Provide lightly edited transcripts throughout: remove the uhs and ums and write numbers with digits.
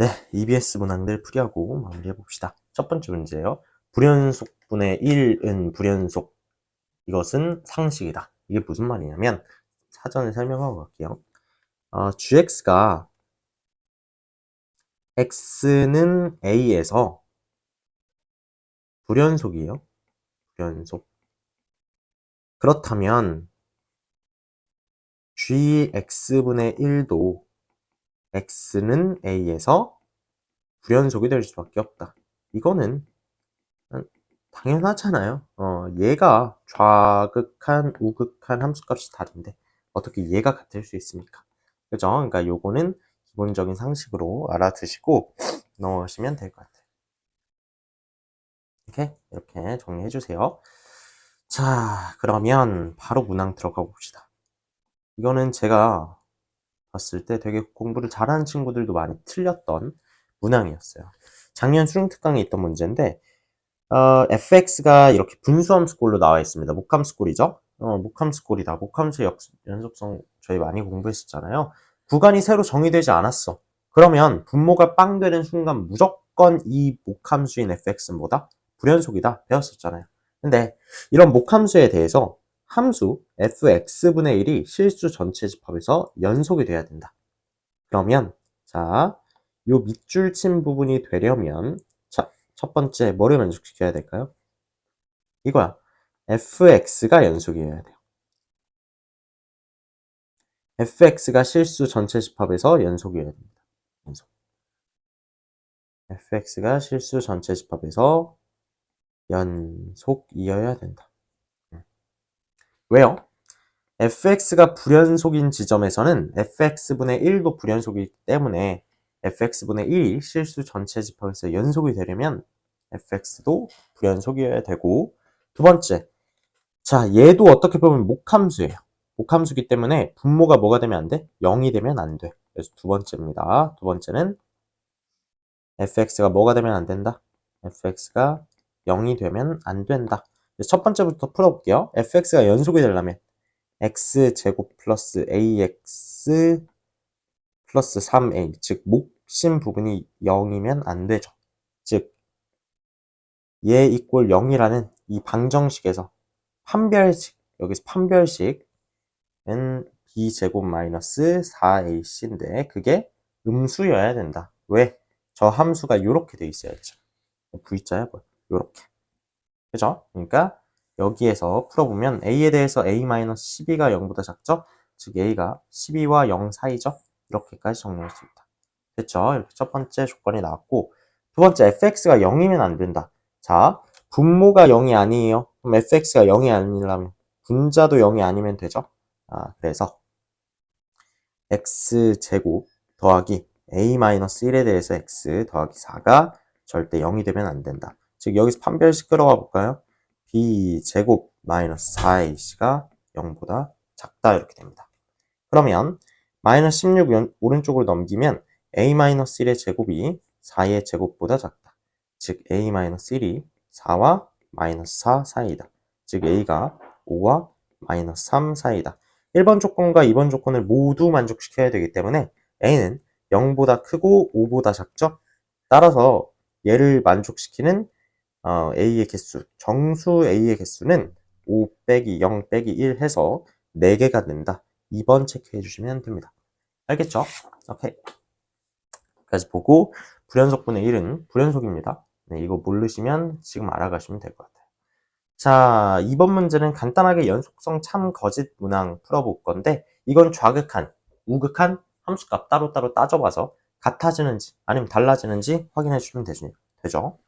네, EBS 문항들 풀이하고 마무리해 봅시다. 첫 번째 문제예요. 불연속분의 1은 불연속. 이것은 상식이다. 이게 무슨 말이냐면 사전에 설명하고 갈게요. gx가 x는 a에서 불연속이에요. 불연속. 그렇다면 gx분의 1도 x는 a에서 불연속이 될 수밖에 없다. 이거는 당연하잖아요. 얘가 좌극한, 우극한 함수값이 다른데 어떻게 얘가 같을 수 있습니까? 그죠? 그러니까 요거는 기본적인 상식으로 알아두시고 넘어가시면 될 것 같아요. 이렇게 정리해 주세요. 자, 그러면 바로 문항 들어가 봅시다. 이거는 제가 봤을 때 되게 공부를 잘하는 친구들도 많이 틀렸던 문항이었어요. 작년 수능특강에 있던 문제인데 fx가 이렇게 분수함수꼴로 나와 있습니다. 목함수꼴이죠? 목함수꼴이다. 목함수의 연속성 저희 많이 공부했었잖아요. 구간이 새로 정의되지 않았어. 그러면 분모가 빵 되는 순간 무조건 이 목함수인 fx는 뭐다? 불연속이다. 배웠었잖아요. 근데 이런 목함수에 대해서 함수 fx분의 1이 실수 전체 집합에서 연속이 돼야 된다. 그러면 자, 요 밑줄 친 부분이 되려면 자, 첫 번째 뭐를 만족시켜야 될까요? 이거야. fx가 연속이어야 돼요. fx가 실수 전체 집합에서 연속이어야 됩니다. 연속. fx가 실수 전체 집합에서 연속이어야 된다. 왜요? fx가 불연속인 지점에서는 fx분의 1도 불연속이기 때문에 fx분의 1이 실수 전체 집합에서 연속이 되려면 fx도 불연속이어야 되고, 두 번째, 자, 얘도 어떻게 보면 목함수예요. 목함수기 때문에 분모가 뭐가 되면 안 돼? 0이 되면 안 돼. 그래서 두 번째입니다. 두 번째는 fx가 뭐가 되면 안 된다? fx가 0이 되면 안 된다. 첫 번째부터 풀어볼게요. fx가 연속이 되려면 x제곱 플러스 ax 플러스 3a, 즉 목심 부분이 0이면 안 되죠. 즉 얘 이꼴 0이라는 이 방정식에서 판별식, 여기서 판별식은 b제곱 마이너스 4ac인데 그게 음수여야 된다. 왜? 저 함수가 이렇게 돼 있어야죠. v자야 뭐 요렇게. 그죠? 그러니까 여기에서 풀어보면 a에 대해서 a-12가 0보다 작죠? 즉 a가 12와 0 사이죠? 이렇게까지 정리할 수 있다. 됐죠? 이렇게 첫 번째 조건이 나왔고, 두 번째 fx가 0이면 안 된다. 자, 분모가 0이 아니에요. 그럼 fx가 0이 아니려면 분자도 0이 아니면 되죠? 그래서 x제곱 더하기 a-1에 대해서 x 더하기 4가 절대 0이 되면 안 된다. 즉 여기서 판별식 끌어가 볼까요? b제곱 마이너스 4ac가 0보다 작다 이렇게 됩니다. 그러면 마이너스 16 오른쪽으로 넘기면 a-1의 제곱이 4의 제곱보다 작다. 즉 a-1이 4와 마이너스 4 사이다. 즉 a가 5와 마이너스 3 사이다. 1번 조건과 2번 조건을 모두 만족시켜야 되기 때문에 a는 0보다 크고 5보다 작죠? 따라서 얘를 만족시키는 a의 개수, 정수 a의 개수는 5 빼기 0 빼기 1 해서 4개가 된다. 2번 체크해 주시면 됩니다. 알겠죠? 오케이. 여기까지 보고 불연속분의 1은 불연속입니다. 네, 이거 모르시면 지금 알아가시면 될 것 같아요. 자, 2번 문제는 간단하게 연속성 참 거짓 문항 풀어볼 건데 이건 좌극한, 우극한 함수값 따로따로 따져봐서 같아지는지 아니면 달라지는지 확인해 주시면 되죠.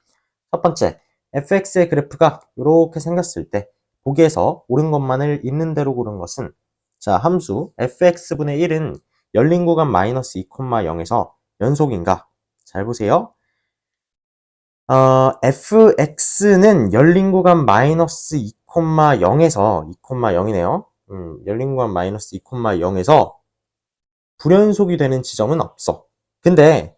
첫 번째, fx의 그래프가 이렇게 생겼을 때 보기에서 옳은 것만을 있는 대로 고른 것은 자, 함수 fx분의 1은 열린 구간 마이너스 2,0에서 연속인가? 잘 보세요. fx는 열린 구간 마이너스 2,0에서 2,0이네요. 열린 구간 마이너스 2,0에서 불연속이 되는 지점은 없어. 근데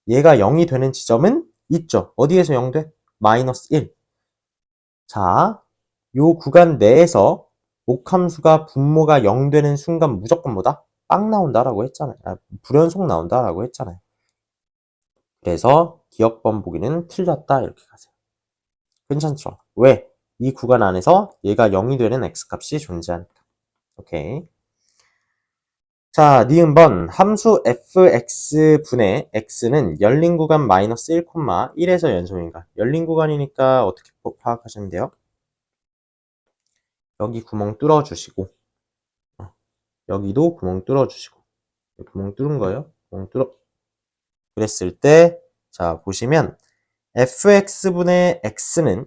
얘가 0이 되는 지점은 있죠. 어디에서 0 돼? 마이너스 1. 자, 요 구간 내에서 목함수가 분모가 0 되는 순간 무조건 뭐다? 빵 나온다라고 했잖아요. 불연속 나온다라고 했잖아요. 그래서 기억 번복이는 틀렸다 이렇게 가세요. 괜찮죠? 왜? 이 구간 안에서 얘가 0이 되는 x값이 존재하니까. 오케이. 자, 니은번 함수 fx분의 x는 열린 구간 마이너스 1, 1에서 연속인가? 열린 구간이니까 어떻게 파악하시면 돼요? 여기 구멍 뚫어주시고 여기도 구멍 뚫어주시고 구멍 뚫은 거예요. 구멍 뚫어. 그랬을 때 자, 보시면 fx분의 x는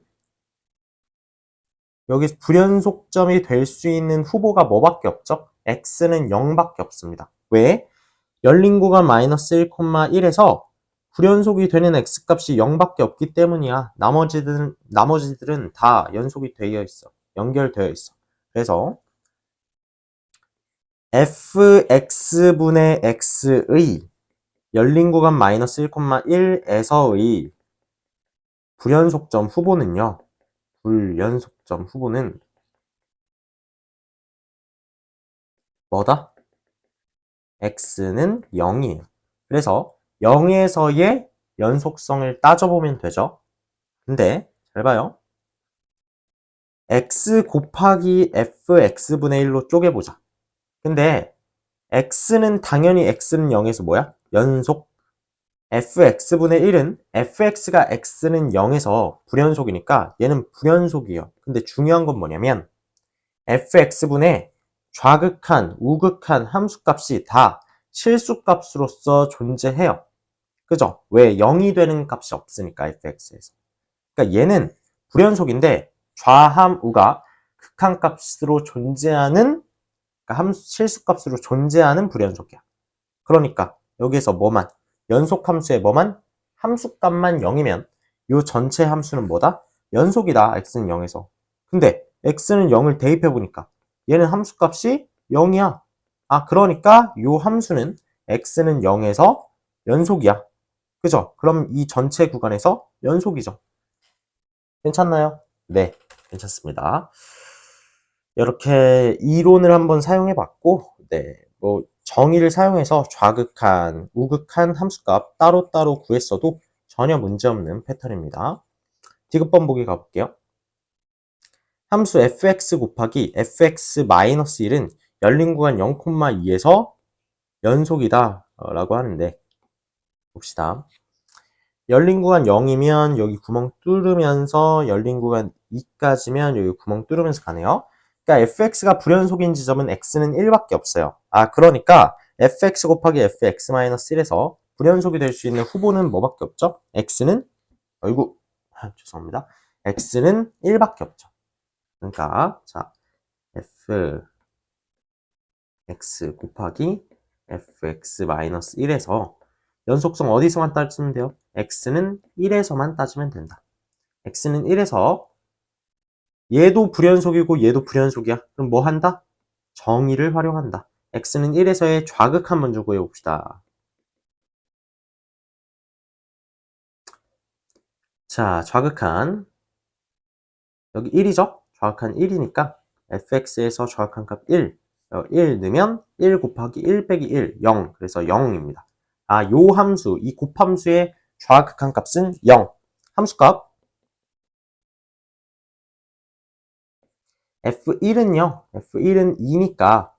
여기 불연속점이 될 수 있는 후보가 뭐밖에 없죠? x는 0밖에 없습니다. 왜? 열린 구간 마이너스 1, 1에서 불연속이 되는 x값이 0밖에 없기 때문이야. 나머지들은 다 연속이 되어 있어. 연결되어 있어. 그래서 fx분의 x의 열린 구간 마이너스 1, 1에서의 불연속점 후보는요. 불연속점 후보는 뭐다? x는 0이에요. 그래서 0에서의 연속성을 따져보면 되죠. 근데 잘 봐요. x 곱하기 fx분의 1로 쪼개보자. 근데 x는 당연히 x는 0에서 뭐야? 연속. fx분의 1은 fx가 x는 0에서 불연속이니까 얘는 불연속이에요. 근데 중요한 건 뭐냐면 fx분의 좌극한, 우극한 함수값이 다 실수값으로서 존재해요. 그죠? 왜? 0이 되는 값이 없으니까 fx에서. 그러니까 얘는 불연속인데 좌함, 우가 극한값으로 존재하는 그러니까 실수값으로 존재하는 불연속이야. 그러니까 여기에서 뭐만 연속함수의 뭐만 함수값만 0이면 이 전체 함수는 뭐다? 연속이다. x는 0에서. 근데 x는 0을 대입해보니까 얘는 함수값이 0이야. 아, 그러니까 이 함수는 x는 0에서 연속이야. 그죠? 그럼 이 전체 구간에서 연속이죠. 괜찮나요? 네, 괜찮습니다. 이렇게 이론을 한번 사용해 봤고, 네, 뭐 정의를 사용해서 좌극한, 우극한 함수값 따로따로 구했어도 전혀 문제없는 패턴입니다. 디귿번 보기 가볼게요. 함수 fx 곱하기 fx-1은 열린 구간 0,2에서 연속이다 라고 하는데 봅시다. 열린 구간 0이면 여기 구멍 뚫으면서 열린 구간 2까지면 여기 구멍 뚫으면서 가네요. 그러니까 fx가 불연속인 지점은 x는 1밖에 없어요. 아, 그러니까 fx 곱하기 fx-1에서 불연속이 될 수 있는 후보는 뭐밖에 없죠? x는 어이구 죄송합니다. x는 1밖에 없죠. 그러니까 자 fx 곱하기 fx-1에서 연속성 어디서만 따지면 돼요? x는 1에서만 따지면 된다. x는 1에서 얘도 불연속이고 얘도 불연속이야. 그럼 뭐 한다? 정의를 활용한다. x는 1에서의 좌극 한번 좀 구해봅시다. 자, 좌극한 여기 1이죠? 좌극한 1이니까 fx에서 좌극한 값 1. 1 넣으면 1 곱하기 1 빼기 1, 0. 그래서 0입니다. 아, 요 함수, 이 곱함수의 좌극한 값은 0. 함수값 F1은요, F1은 2니까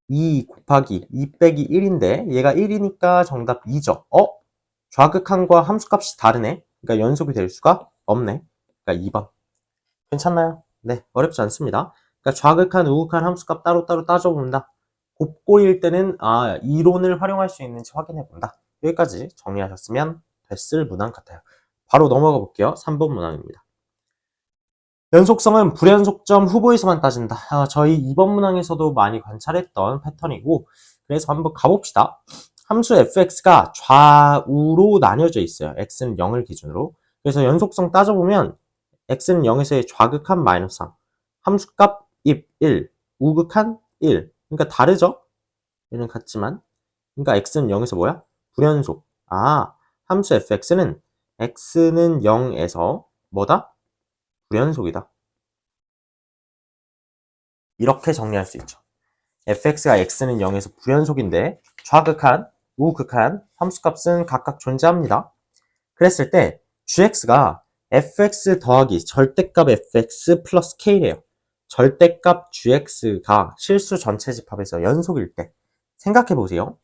2 곱하기 2 빼기 1인데 얘가 1이니까 정답 2죠. 좌극한과 함수값이 다르네. 그러니까 연속이 될 수가 없네. 그러니까 2번. 괜찮나요? 네, 어렵지 않습니다. 그러니까 좌극한, 우극한 함수값 따로따로 따져본다. 곱골일 때는 이론을 활용할 수 있는지 확인해 본다. 여기까지 정리하셨으면 됐을 문항 같아요. 바로 넘어가 볼게요. 3번 문항입니다. 연속성은 불연속점 후보에서만 따진다. 저희 이번 문항에서도 많이 관찰했던 패턴이고, 그래서 한번 가봅시다. 함수 fx가 좌우로 나뉘어져 있어요. x는 0을 기준으로. 그래서 연속성 따져보면 x는 0에서의 좌극한 마이너스 3, 함수값 입 1, 우극한 1. 그러니까 다르죠? 얘는 같지만. 그러니까 x는 0에서 뭐야? 불연속. 함수 fx는 x는 0에서 뭐다? 불연속이다. 이렇게 정리할 수 있죠. fx가 x는 0에서 불연속인데 좌극한 우극한 함수값은 각각 존재합니다. 그랬을 때 gx가 fx 더하기 절대값 fx 플러스 k래요. 절대값 gx가 실수 전체 집합에서 연속일 때 생각해보세요.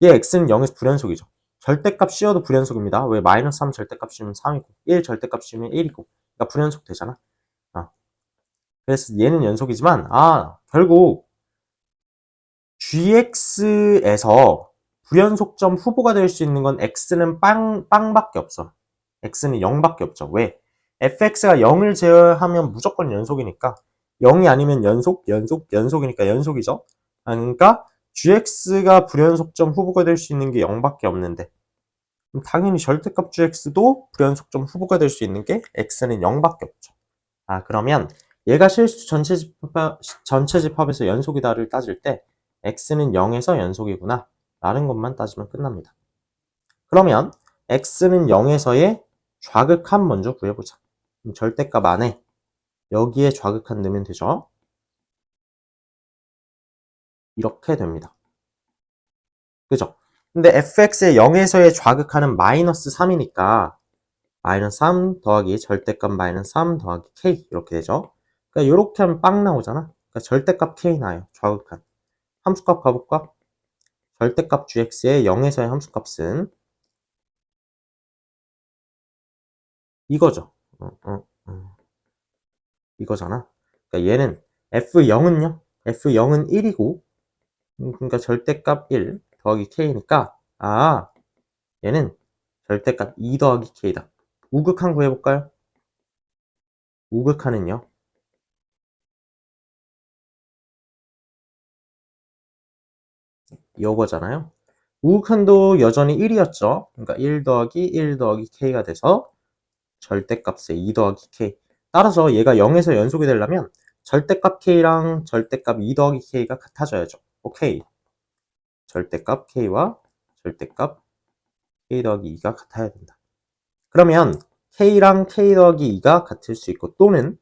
얘 x는 0에서 불연속이죠. 절대값 씌워도 불연속입니다. 왜? 마이너스 3 절대값 씌우면 3이고 1 절대값 씌우면 1이고 그러니까 불연속 되잖아. 그래서 얘는 연속이지만 결국 gx에서 불연속점 후보가 될 수 있는 건 x는 빵밖에 없어. x는 0밖에 없죠. 왜? fx가 0을 제외하면 무조건 연속이니까 0이 아니면 연속이니까 연속이죠. 그러니까 gx가 불연속점 후보가 될 수 있는 게 0밖에 없는데 당연히 절대값 gx도 불연속점 후보가 될 수 있는 게 x는 0밖에 없죠. 그러면 얘가 실수 전체 집합에서 연속이다를 따질 때 x는 0에서 연속이구나 라는 것만 따지면 끝납니다. 그러면 x는 0에서의 좌극한 먼저 구해보자. 절대값 안에 여기에 좌극한 넣으면 되죠. 이렇게 됩니다. 그죠? 근데 fx의 0에서의 좌극하는 마이너스 3이니까 마이너스 3 더하기 절대값 마이너스 3 더하기 k 이렇게 되죠. 그러니까 이렇게 하면 빵 나오잖아. 그러니까 절대값 k 나요. 좌극한. 함수값 가볼까? 절대값 gx의 0에서의 함수값은 이거죠. 이거잖아. 그러니까 얘는 f0은요? f0은 1이고 그러니까 절대값 1 더하기 k니까 얘는 절대값 2 더하기 k다. 우극한 구해볼까요? 우극한은요? 이거잖아요. 우극한도 여전히 1이었죠. 그러니까 1 더하기 1 더하기 k가 돼서 절대값의 2 더하기 k. 따라서 얘가 0에서 연속이 되려면 절대값 k랑 절대값 2 더하기 k가 같아져야죠. 오케이. 절대값 k와 절대값 k 더하기 2가 같아야 된다. 그러면 k랑 k 더하기 2가 같을 수 있고 또는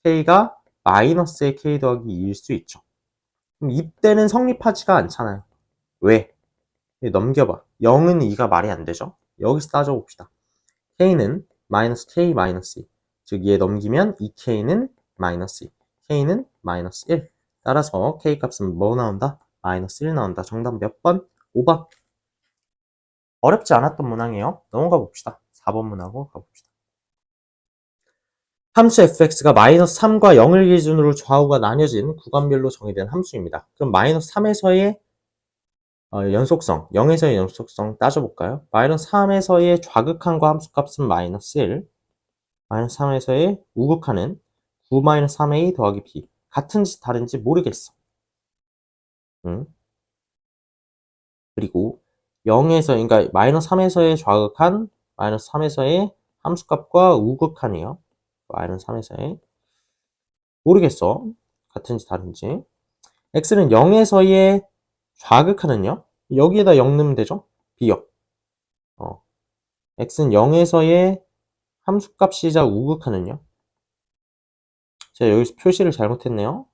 k가 마이너스의 k 더하기 2일 수 있죠. 그럼 이때는 성립하지가 않잖아요. 왜? 넘겨봐. 0은 2가 말이 안 되죠. 여기서 따져봅시다. k는 마이너스 k 마이너스 2. 즉 얘 넘기면 2k는 마이너스 2. k는 마이너스 1. 따라서 k 값은 뭐 나온다? 마이너스 1 나온다. 정답 몇 번? 5번. 어렵지 않았던 문항이에요. 넘어가 봅시다. 4번 문항으로 가봅시다. 함수 fx가 마이너스 3과 0을 기준으로 좌우가 나뉘어진 구간별로 정의된 함수입니다. 그럼 마이너스 3에서의 연속성, 0에서의 연속성 따져볼까요? 마이너스 3에서의 좌극한과 함수값은 마이너스 1, 마이너스 3에서의 우극한은 9 마이너스 3a 더하기 b. 같은지 다른지 모르겠어. 그리고 0에서, 그러니까 마이너스 3에서의 좌극한, 마이너스 3에서의 함수값과 우극한이에요. 마이너스 3에서의 모르겠어. 같은지 다른지. x는 0에서의 좌극하는요. 여기에다 0 넣으면 되죠. b역. x는 0에서의 함수값이자 우극하는요. 제가 여기서 표시를 잘못했네요.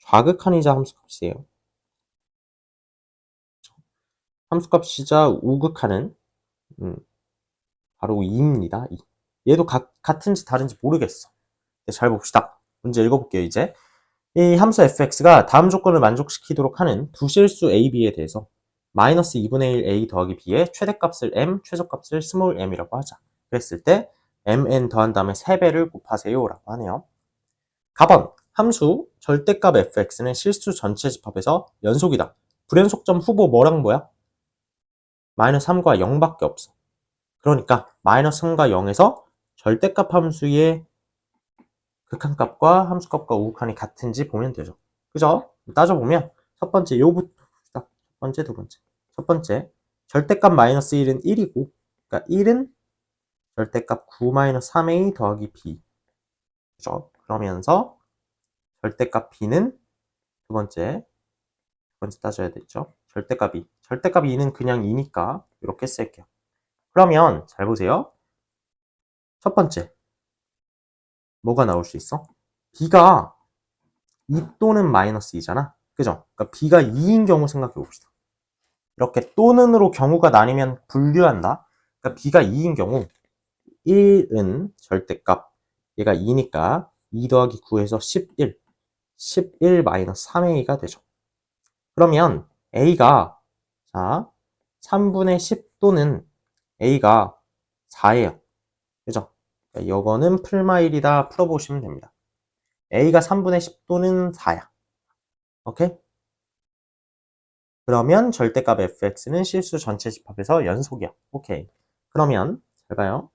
좌극한이자 함수값이에요. 함수값이자 우극하는 바로 2입니다. 2. 얘도 같은지 다른지 모르겠어. 잘 봅시다. 문제 읽어볼게요. 이제 이 함수 fx가 다음 조건을 만족시키도록 하는 두 실수 a, b에 대해서 마이너스 2분의 1 a 더하기 b의 최대값을 m, 최소값을 스몰 m이라고 하자. 그랬을 때 mn 더한 다음에 3배를 곱하세요 라고 하네요. 가번 함수 절대값 fx는 실수 전체 집합에서 연속이다. 불연속점 후보 뭐랑 뭐야? 마이너스 3과 0밖에 없어. 그러니까 마이너스 3과 0에서 절대값 함수의 극한값과 함수값과 우극한이 같은지 보면 되죠. 그죠? 따져보면 첫 번째 요부터 봅시다. 첫 번째, 두 번째. 첫 번째 절대값 마이너스 1은 1이고 그러니까 1은 절대값 9 마이너스 3a 더하기 b. 그죠? 그러면서 절대값 b는 두 번째 따져야 되죠. 절대값 2. 절대값 2는 그냥 2니까 이렇게 쓸게요. 그러면 잘 보세요. 첫 번째 뭐가 나올 수 있어? b가 2 또는 마이너스 2잖아. 그죠? 그러니까 b가 2인 경우 생각해 봅시다. 이렇게 또는으로 경우가 나뉘면 분류한다. 그러니까 b가 2인 경우 1은 절대값, 얘가 2니까 2 더하기 9에서 11, 11 마이너스 3a가 되죠. 그러면 a가 자 3분의 10 또는 a가 4예요. 그죠? 그러니까 이거는 풀마일이다 풀어보시면 됩니다. a가 3분의 10 또는 4야. 오케이? 그러면 절대값 fx는 실수 전체 집합에서 연속이야. 오케이. 그러면 잘 봐요.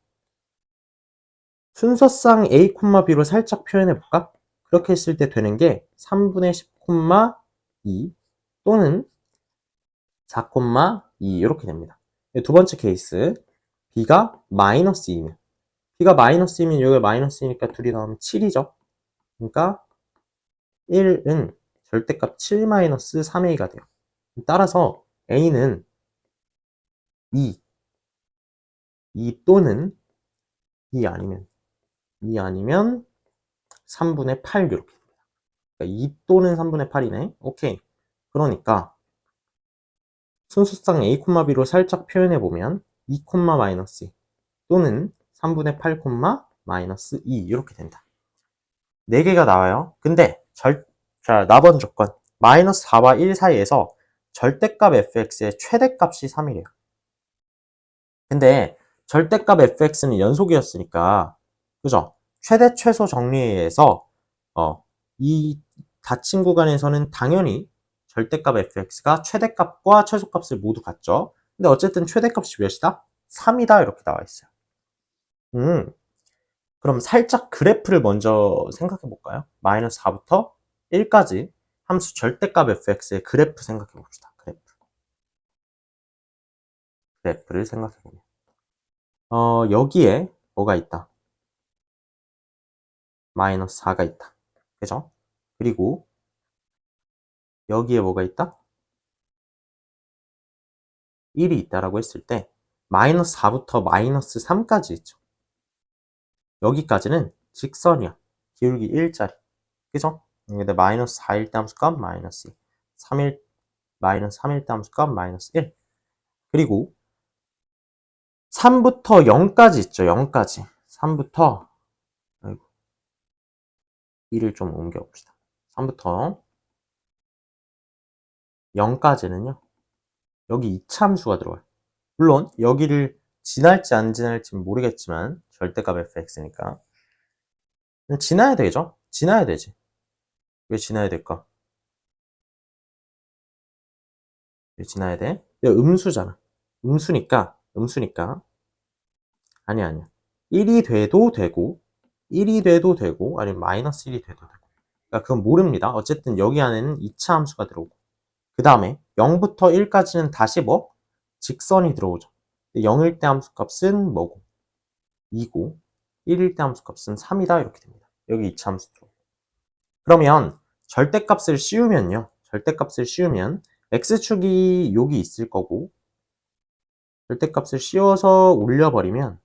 순서상 a, b로 살짝 표현해볼까? 그렇게 했을 때 되는 게 3분의 10, 2 또는 4, 2 이렇게 됩니다. 두 번째 케이스 b가 마이너스 2면 b가 마이너스이면 여기가 마이너스이니까 둘이 나오면 7이죠. 그러니까 1은 절대값 7 마이너스 3a가 돼요. 따라서 a는 2 또는 2 아니면 3분의 8 이렇게 됩니다. 그러니까 2 또는 3분의 8이네. 오케이. 그러니까 순수상 a, b로 살짝 표현해보면 2, 마이너스 2 또는 3분의 8, 마이너스 2 이렇게 된다. 4개가 나와요. 근데 자, 나번 조건 마이너스 4와 1 사이에서 절대값 fx의 최대값이 3이래요. 근데 절대값 fx는 연속이었으니까 그죠? 최대 최소 정리에 의해서 이 닫힌 구간에서는 당연히 절대값 fx가 최대값과 최소값을 모두 갖죠. 근데 어쨌든 최대값이 몇이다? 3이다 이렇게 나와 있어요. 그럼 살짝 그래프를 먼저 생각해 볼까요? 마이너스 4부터 1까지 함수 절대값 fx의 그래프 생각해 봅시다. 그래프를 생각해 보면 여기에 뭐가 있다? 마이너스 4가 있다. 그죠? 그리고 여기에 뭐가 있다? 1이 있다라고 했을 때 마이너스 4부터 마이너스 3까지 있죠. 여기까지는 직선이야. 기울기 1짜리. 그죠? 근데 마이너스 4일 때 함수값 마이너스 2, 마이너스 3일 때 함수값 마이너스 1. 그리고 3부터 0까지 있죠. 0까지. 3부터 1을 좀 옮겨봅시다. 3부터 0까지는요. 여기 2차 함수가 들어가요. 물론 여기를 지날지 안 지날지는 모르겠지만 절대값 fx니까 지나야 되죠. 지나야 되지. 왜 지나야 될까? 왜 지나야 돼? 이거 음수잖아. 음수니까 아니야 1이 돼도 되고 1이 돼도 되고 아니면 마이너스 1이 돼도 되고 그러니까 그건 모릅니다. 어쨌든 여기 안에는 2차 함수가 들어오고 그 다음에 0부터 1까지는 다시 뭐? 직선이 들어오죠. 0일 때 함수값은 뭐고? 2고 1일 때 함수값은 3이다 이렇게 됩니다. 여기 2차 함수 들어오고 그러면 절대값을 씌우면 x축이 여기 있을 거고 절대값을 씌워서 올려버리면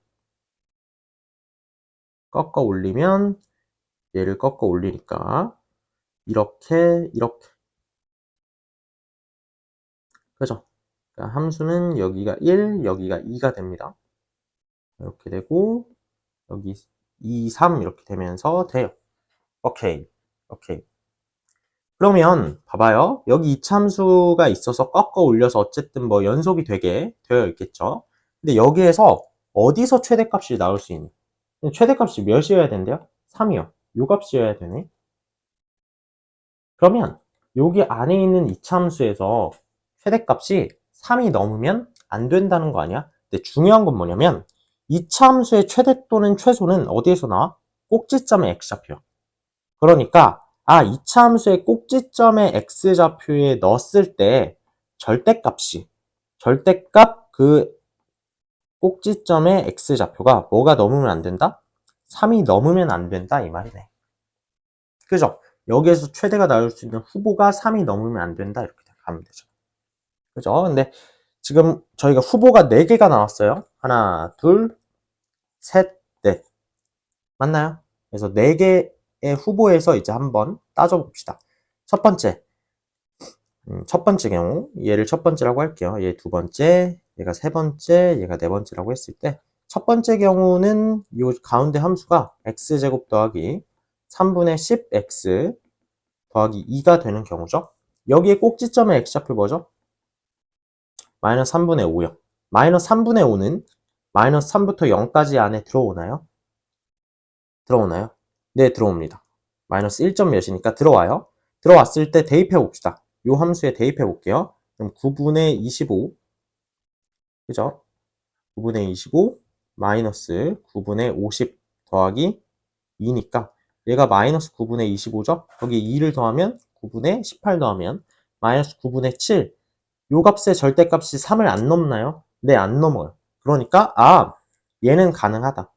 꺾어 올리면 얘를 꺾어 올리니까 이렇게 그죠? 그러니까 함수는 여기가 1, 여기가 2가 됩니다. 이렇게 되고 여기 2, 3 이렇게 되면서 돼요. 오케이. 그러면 봐봐요. 여기 2차 함수가 있어서 꺾어 올려서 어쨌든 뭐 연속이 되게 되어 있겠죠. 근데 여기에서 어디서 최대값이 나올 수 있니? 최대값이 몇이어야 된대요? 3이요. 요 값이어야 되네. 그러면 여기 안에 있는 2차 함수에서 최대값이 3이 넘으면 안 된다는 거 아니야? 근데 중요한 건 뭐냐면 2차 함수의 최대 또는 최소는 어디에서 나와? 꼭지점의 x좌표. 그러니까 2차 함수의 꼭지점의 x좌표에 넣었을 때 절대값 그 꼭지점의 x좌표가 뭐가 넘으면 안 된다? 3이 넘으면 안 된다 이 말이네. 그죠? 여기에서 최대가 나올 수 있는 후보가 3이 넘으면 안 된다 이렇게 가면 되죠. 그죠? 근데 지금 저희가 후보가 4개가 나왔어요. 하나, 둘, 셋, 넷. 맞나요? 그래서 4개의 후보에서 이제 한번 따져봅시다. 첫 번째, 첫 번째 경우, 얘를 첫 번째라고 할게요. 얘 두 번째, 얘가 세 번째, 얘가 네 번째라고 했을 때, 첫 번째 경우는 이 가운데 함수가 x제곱 더하기 3분의 10x 더하기 2가 되는 경우죠. 여기에 꼭지점의 x좌표 뭐죠? 마이너스 3분의 5요. 마이너스 3분의 5는 마이너스 3부터 0까지 안에 들어오나요? 들어오나요? 네, 들어옵니다. 마이너스 1점 몇이니까 들어와요. 들어왔을 때 대입해 봅시다. 이 함수에 대입해 볼게요. 그럼 9분의 25, 그죠? 9분의 25 마이너스 9분의 50 더하기 2니까 얘가 마이너스 9분의 25죠? 여기 2를 더하면 9분의 18 더하면 마이너스 9분의 7. 요 값의 절대값이 3을 안 넘나요? 네, 안 넘어요. 그러니까 얘는 가능하다.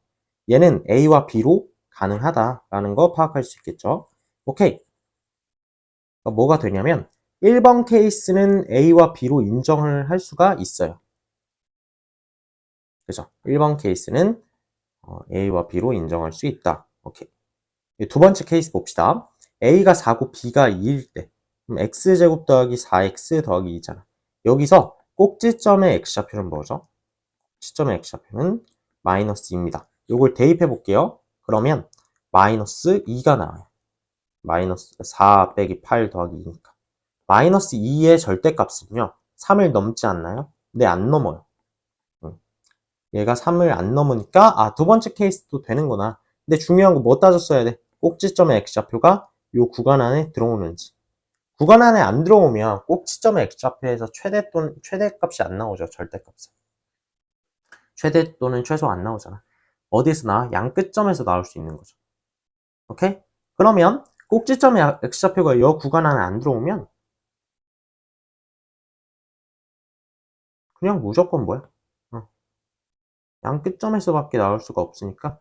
얘는 A와 B로 가능하다라는 거 파악할 수 있겠죠. 오케이. 그러니까 뭐가 되냐면 1번 케이스는 A와 B로 인정을 할 수가 있어요. 그죠? 1번 케이스는 A와 B로 인정할 수 있다. 오케이. 두 번째 케이스 봅시다. A가 4고 B가 2일 때 그럼 X제곱 더하기 4X 더하기 2잖아. 여기서 꼭지점의 X좌표는 뭐죠? 꼭지점의 X좌표는 마이너스 2입니다. 요걸 대입해 볼게요. 그러면 마이너스 2가 나와요. 마이너스 4 빼기 8 더하기 2니까. 마이너스 2의 절대값은요. 3을 넘지 않나요? 네, 안 넘어요. 얘가 3을 안 넘으니까 두 번째 케이스도 되는구나. 근데 중요한 거 뭐 따졌어야 돼? 꼭지점의 X좌표가 요 구간 안에 들어오는지. 구간 안에 안 들어오면 꼭지점의 X좌표에서 최대값이 안 나오죠. 절대값은. 최대 또는 최소 안 나오잖아. 어디서 나와? 양 끝점에서 나올 수 있는 거죠. 오케이? 그러면 꼭지점의 X좌표가 이 구간 안에 안 들어오면 그냥 무조건 뭐야? 양 끝점에서밖에 나올 수가 없으니까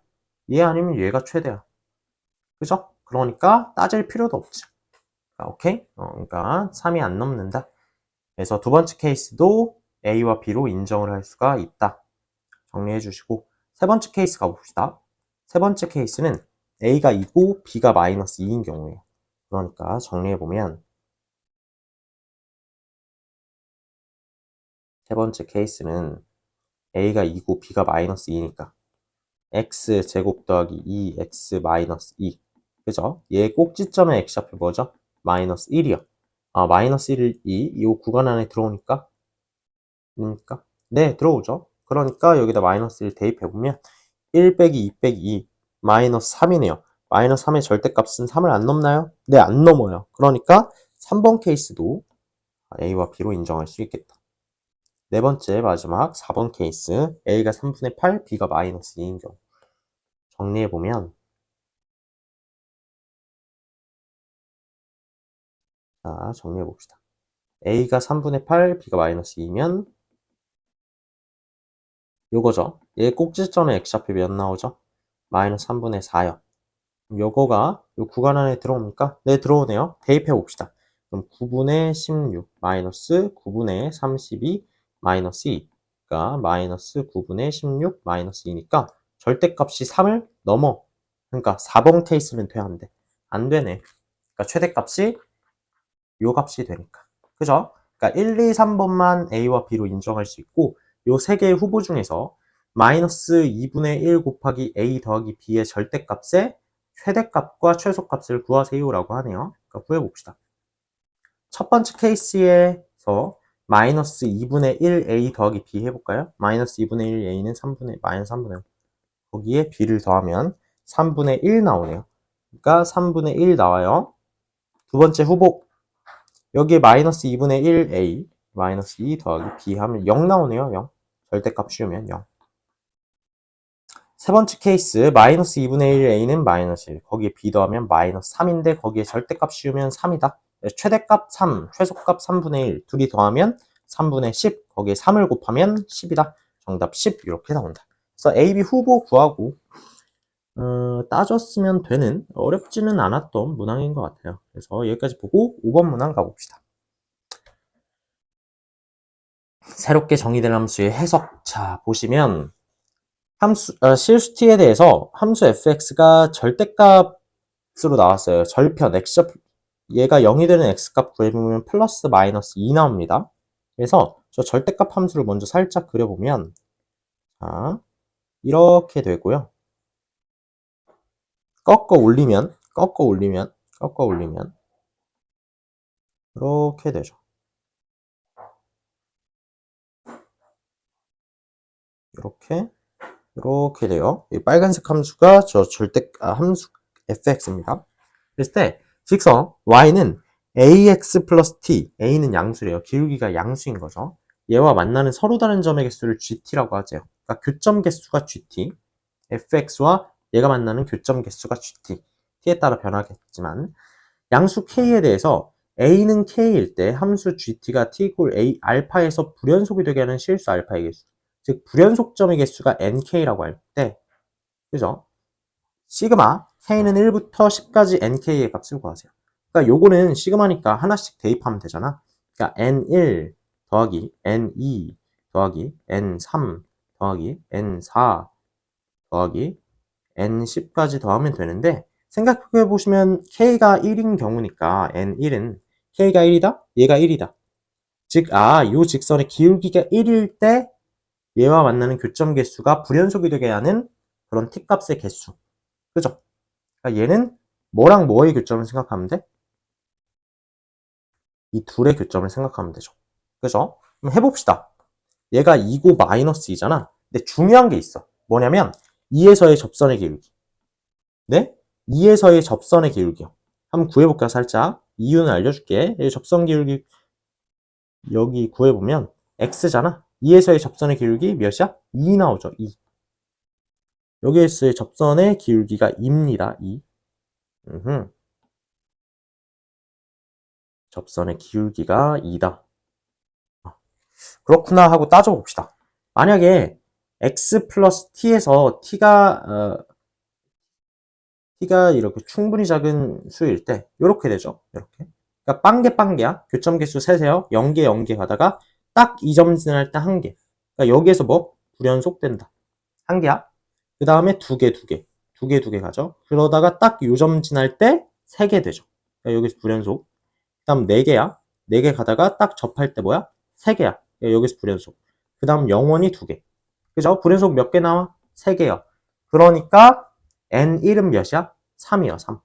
얘 아니면 얘가 최대야. 그죠? 그러니까 따질 필요도 없지. 오케이? 그러니까 3이 안 넘는다. 그래서 두 번째 케이스도 A와 B로 인정을 할 수가 있다. 정리해 주시고 세 번째 케이스 가봅시다. 세 번째 케이스는 A가 2고 B가 마이너스 2인 경우예요. 그러니까 정리해 보면 세 번째 케이스는 A가 2고 B가 마이너스 2니까 X 제곱 더하기 2X 마이너스 2. 그죠? 얘 꼭지점의 X좌표 뭐죠? 마이너스 1이요. 마이너스 1, 2. 이 구간 안에 들어오니까 네, 들어오죠. 그러니까 여기다 마이너스 1 대입해보면 1 빼기 2 빼기 2 마이너스 3이네요. 마이너스 3의 절대값은 3을 안 넘나요? 네, 안 넘어요. 그러니까 3번 케이스도 A와 B로 인정할 수 있겠다. 네 번째 마지막 4번 케이스 A가 3분의 8, B가 마이너스 2인 경우 정리해보면 자, 정리해봅시다. A가 3분의 8, B가 마이너스 2면 요거죠. 얘 꼭지점의 X좌표 몇 나오죠? 마이너스 3분의 4요. 요거가 요 구간 안에 들어옵니까? 네, 들어오네요. 대입해 봅시다. 그럼 9분의 16 마이너스 9분의 32 마이너스 2. 그러니까 마이너스 9분의 16 마이너스 2니까 절대값이 3을 넘어. 그러니까 4번 케이스는 돼야 안 돼. 안 되네. 그러니까 최대값이 요 값이 되니까. 그죠? 그러니까 1, 2, 3번만 A와 B로 인정할 수 있고 요 세 개의 후보 중에서 마이너스 2분의 1 곱하기 A 더하기 B의 절대값의 최대값과 최소값을 구하세요라고 하네요. 그러니까 구해봅시다. 첫 번째 케이스에서 마이너스 2분의 1 A 더하기 B 해볼까요? 마이너스 2분의 1 A는 마이너스 3분의 5. 거기에 B를 더하면 3분의 1 나오네요. 그러니까 3분의 1 나와요. 두 번째 후보 여기에 마이너스 2분의 1 A 마이너스 2 더하기 B 하면 0 나오네요. 0. 절대값 씌우면 0. 세 번째 케이스 마이너스 2분의 1 A는 마이너스 1 거기에 B 더하면 마이너스 3인데 거기에 절대값 씌우면 3이다. 최대값 3, 최소값 3분의 1 둘이 더하면 3분의 10 거기에 3을 곱하면 10이다. 정답 10 이렇게 나온다. 그래서 A, B 후보 구하고 따졌으면 되는 어렵지는 않았던 문항인 것 같아요. 그래서 여기까지 보고 5번 문항 가봅시다. 새롭게 정의된 함수의 해석. 자, 보시면 실수t에 대해서 함수 fx가 절대값으로 나왔어요. 절편, 얘가 0이 되는 x값 구해보면 플러스 마이너스 2 나옵니다. 그래서 저 절대값 함수를 먼저 살짝 그려보면 자, 이렇게 되고요. 꺾어 올리면 이렇게 되죠. 이렇게 돼요. 이 빨간색 함수가 저 함수 fx입니다. 그랬을 때 직선 y는 ax 플러스 t, a는 양수래요. 기울기가 양수인 거죠. 얘와 만나는 서로 다른 점의 개수를 gt라고 하죠. 그러니까 교점 개수가 gt, fx와 얘가 만나는 교점 개수가 gt, t에 따라 변하겠지만 양수 k에 대해서 a는 k일 때 함수 gt가 t 이꼴 a 알파에서 불연속이 되게 하는 실수 알파의 개수, 즉 불연속점의 개수가 nk라고 할 때, 그죠? 시그마 k는 1부터 10까지 nk의 값을 구하세요. 그러니까 요거는 시그마니까 하나씩 대입하면 되잖아. 그러니까 n1 더하기 n2 더하기 n3 더하기 n4 더하기 n10까지 더하면 되는데, 생각해보시면 k가 1인 경우니까 n1은 k가 1이다? 얘가 1이다. 즉, 요 직선의 기울기가 1일 때 얘와 만나는 교점 개수가 불연속이 되게 하는 그런 t값의 개수. 그죠? 그러니까 얘는 뭐랑 뭐의 교점을 생각하면 돼? 이 둘의 교점을 생각하면 되죠. 그죠? 그럼 해봅시다. 얘가 2고 마이너스 2잖아. 근데 중요한 게 있어. 뭐냐면 2에서의 접선의 기울기. 네? 2에서의 접선의 기울기요. 한번 구해볼까요, 살짝? 이유는 알려줄게. 이 접선 기울기 여기 구해보면 x잖아. 2에서의 접선의 기울기 몇이야? 2 나오죠, 2. 여기에서의 접선의 기울기가 2입니다, 2. 접선의 기울기가 2다. 그렇구나 하고 따져봅시다. 만약에 x 플러스 t에서 t가 이렇게 충분히 작은 수일 때 이렇게 되죠. 이렇게. 그러니까 빵개야. 교점 개수 세세요. 0개 0개 가다가 딱 2점 지날 때 1개. 그러니까 여기에서 뭐? 불연속 된다. 1개야. 그 다음에 2개 2개. 2개 2개 가죠. 그러다가 딱 요점 지날 때 3개 되죠. 그러니까 여기서 불연속. 그 다음 4개야. 4개 가다가 딱 접할 때 뭐야? 3개야. 그러니까 여기서 불연속. 그 다음 영원히 2개. 그죠? 불연속 몇 개 나와? 3개요. 그러니까 n1은 몇이야? 3이요, 3.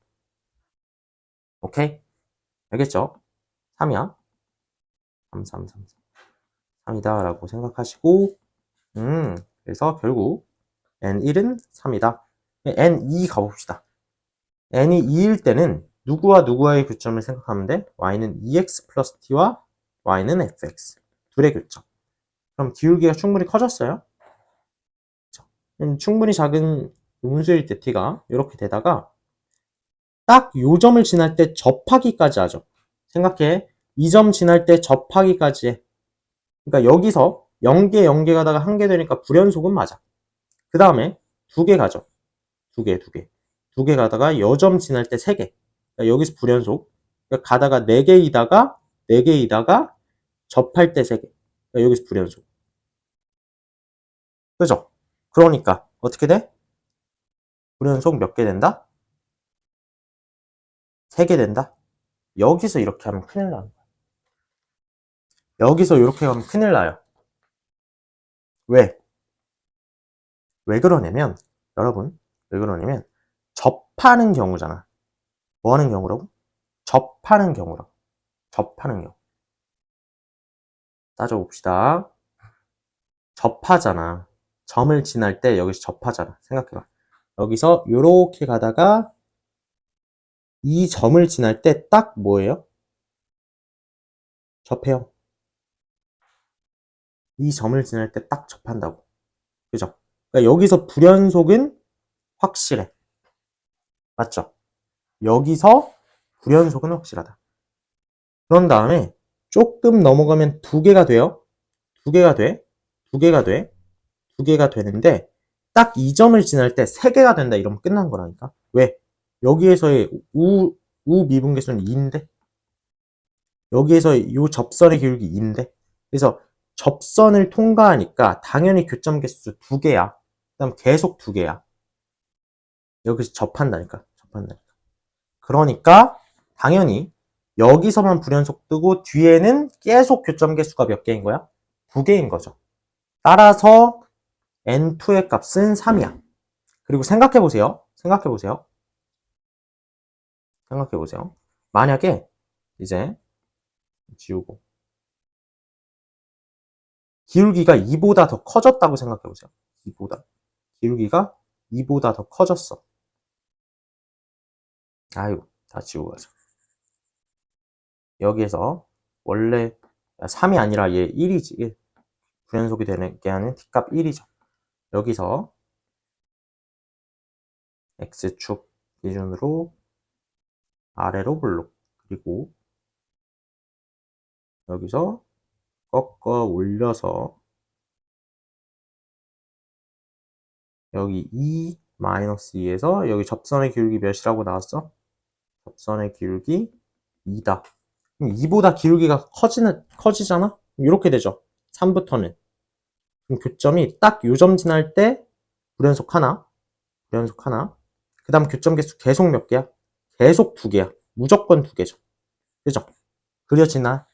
오케이? 알겠죠? 3이야. 3, 3, 3, 3. 3이다 라고 생각하시고, 그래서 결국 n1은 3이다. n2 가봅시다. n이 2일 때는 누구와 누구와의 교점을 생각하면 돼? y는 2x 플러스 t와 y는 fx. 둘의 교점. 그럼 기울기가 충분히 커졌어요? 충분히 작은 음수일 때 t가 이렇게 되다가 딱 요 점을 지날 때 접하기까지 하죠. 생각해. 2점 지날 때 접하기까지 해. 그러니까 여기서 0개 0개 가다가 1개 되니까 불연속은 맞아. 그 다음에 2개 가죠. 2개 2개. 2개 가다가 여점 지날 때 3개. 그러니까 여기서 불연속. 그러니까 가다가 4개이다가 4개이다가 접할 때 3개. 그러니까 여기서 불연속. 그죠? 그러니까 어떻게 돼? 불연속 몇 개 된다? 3개 된다? 여기서 이렇게 하면 큰일 나는 거야. 여기서 이렇게 하면 큰일 나요. 왜? 왜 그러냐면, 여러분, 왜 그러냐면, 접하는 경우잖아. 뭐 하는 경우라고? 접하는 경우라고. 접하는 경우. 따져봅시다. 접하잖아. 점을 지날 때 여기서 접하잖아. 생각해봐. 여기서 이렇게 가다가 이 점을 지날 때 딱 뭐예요? 접해요. 이 점을 지날 때 딱 접한다고. 그죠? 그러니까 여기서 불연속은 확실해. 맞죠? 여기서 불연속은 확실하다. 그런 다음에 조금 넘어가면 2개가 돼요. 2개가 돼. 2개가 돼. 2개가 되는데 딱 이 점을 지날 때 3개가 된다 이러면 끝난 거라니까. 왜? 여기에서의 우미분계수는 2인데 여기에서 이 접선의 기울기 2인데 그래서 접선을 통과하니까 당연히 교점 개수 2개야. 그 다음 계속 2개야. 여기서 접한다니까. 그러니까 당연히 여기서만 불연속 뜨고 뒤에는 계속 교점 개수가 몇 개인 거야? 2개인 거죠. 따라서 n2의 값은 3이야. 그리고 생각해보세요. 만약에 이제 지우고 기울기가 2보다 더 커졌다고 생각해보세요. 기울기가 2보다 더 커졌어. 아이고, 다 지우고 가자. 여기에서 원래 3이 아니라 얘 1이지. 1. 불연속이 되게 하는 t값 1이죠. 여기서 x축 기준으로 아래로 블록, 그리고 여기서 꺾어 올려서 여기 2-2에서 여기 접선의 기울기 몇이라고 나왔어? 접선의 기울기 2다. 그럼 2보다 기울기가 커지잖아? 이렇게 되죠. 3부터는. 그럼 교점이 딱 요점 지날 때 불연속 하나. 그 다음 교점 개수 계속 몇 개야? 계속 2개야. 무조건 2개죠. 그죠? 그려지나?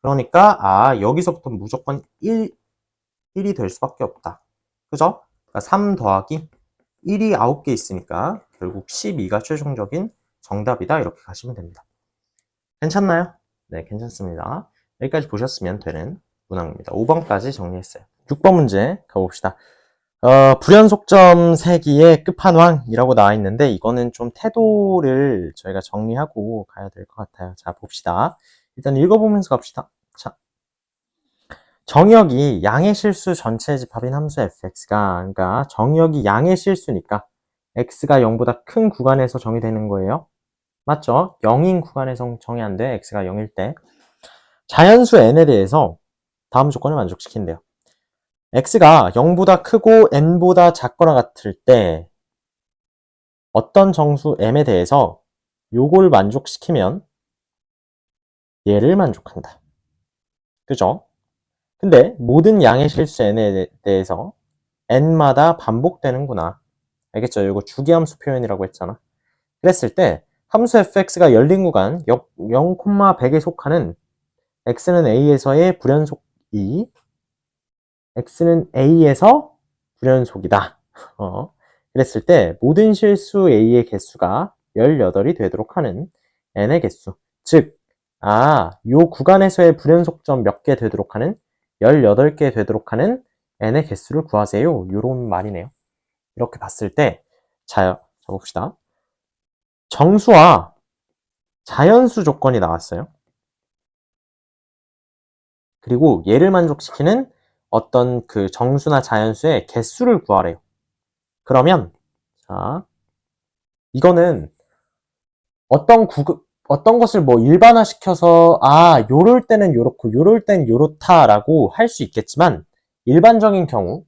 그러니까 여기서부터 무조건 1이 될 수밖에 없다. 그죠? 그러니까 3 더하기 1이 9개 있으니까 결국 12가 최종적인 정답이다. 이렇게 가시면 됩니다. 괜찮나요? 네, 괜찮습니다. 여기까지 보셨으면 되는 문항입니다. 5번까지 정리했어요. 6번 문제 가봅시다. 불연속점 세기의 끝판왕이라고 나와 있는데 이거는 좀 태도를 저희가 정리하고 가야 될 것 같아요. 자, 봅시다. 일단 읽어보면서 갑시다. 자, 정역이 양의 실수 전체 집합인 함수 fx가, 그러니까 정역이 양의 실수니까 x가 0보다 큰 구간에서 정의되는 거예요. 맞죠? 0인 구간에서 정의 안 돼. x가 0일 때. 자연수 n에 대해서 다음 조건을 만족시킨대요. x가 0보다 크고 n보다 작거나 같을 때 어떤 정수 m에 대해서 요걸 만족시키면 얘를 만족한다. 그죠? 근데 모든 양의 실수 n에 대해서 n마다 반복되는구나. 알겠죠? 이거 주기함수 표현이라고 했잖아. 그랬을 때 함수 fx가 열린 구간 0,100에 속하는 x는 a에서의 불연속 2, x는 a에서 불연속이다. 그랬을 때 모든 실수 a의 개수가 18이 되도록 하는 n의 개수. 즉, 요 구간에서의 불연속점 몇 개 되도록 하는 18개 되도록 하는 n의 개수를 구하세요. 요런 말이네요. 이렇게 봤을 때, 자 봅시다. 정수와 자연수 조건이 나왔어요. 그리고 얘를 만족시키는 어떤 그 정수나 자연수의 개수를 구하래요. 그러면 자, 이거는 어떤 것을 뭐 일반화시켜서 요럴 때는 요렇고 요럴 땐 요렇다라고 할 수 있겠지만 일반적인 경우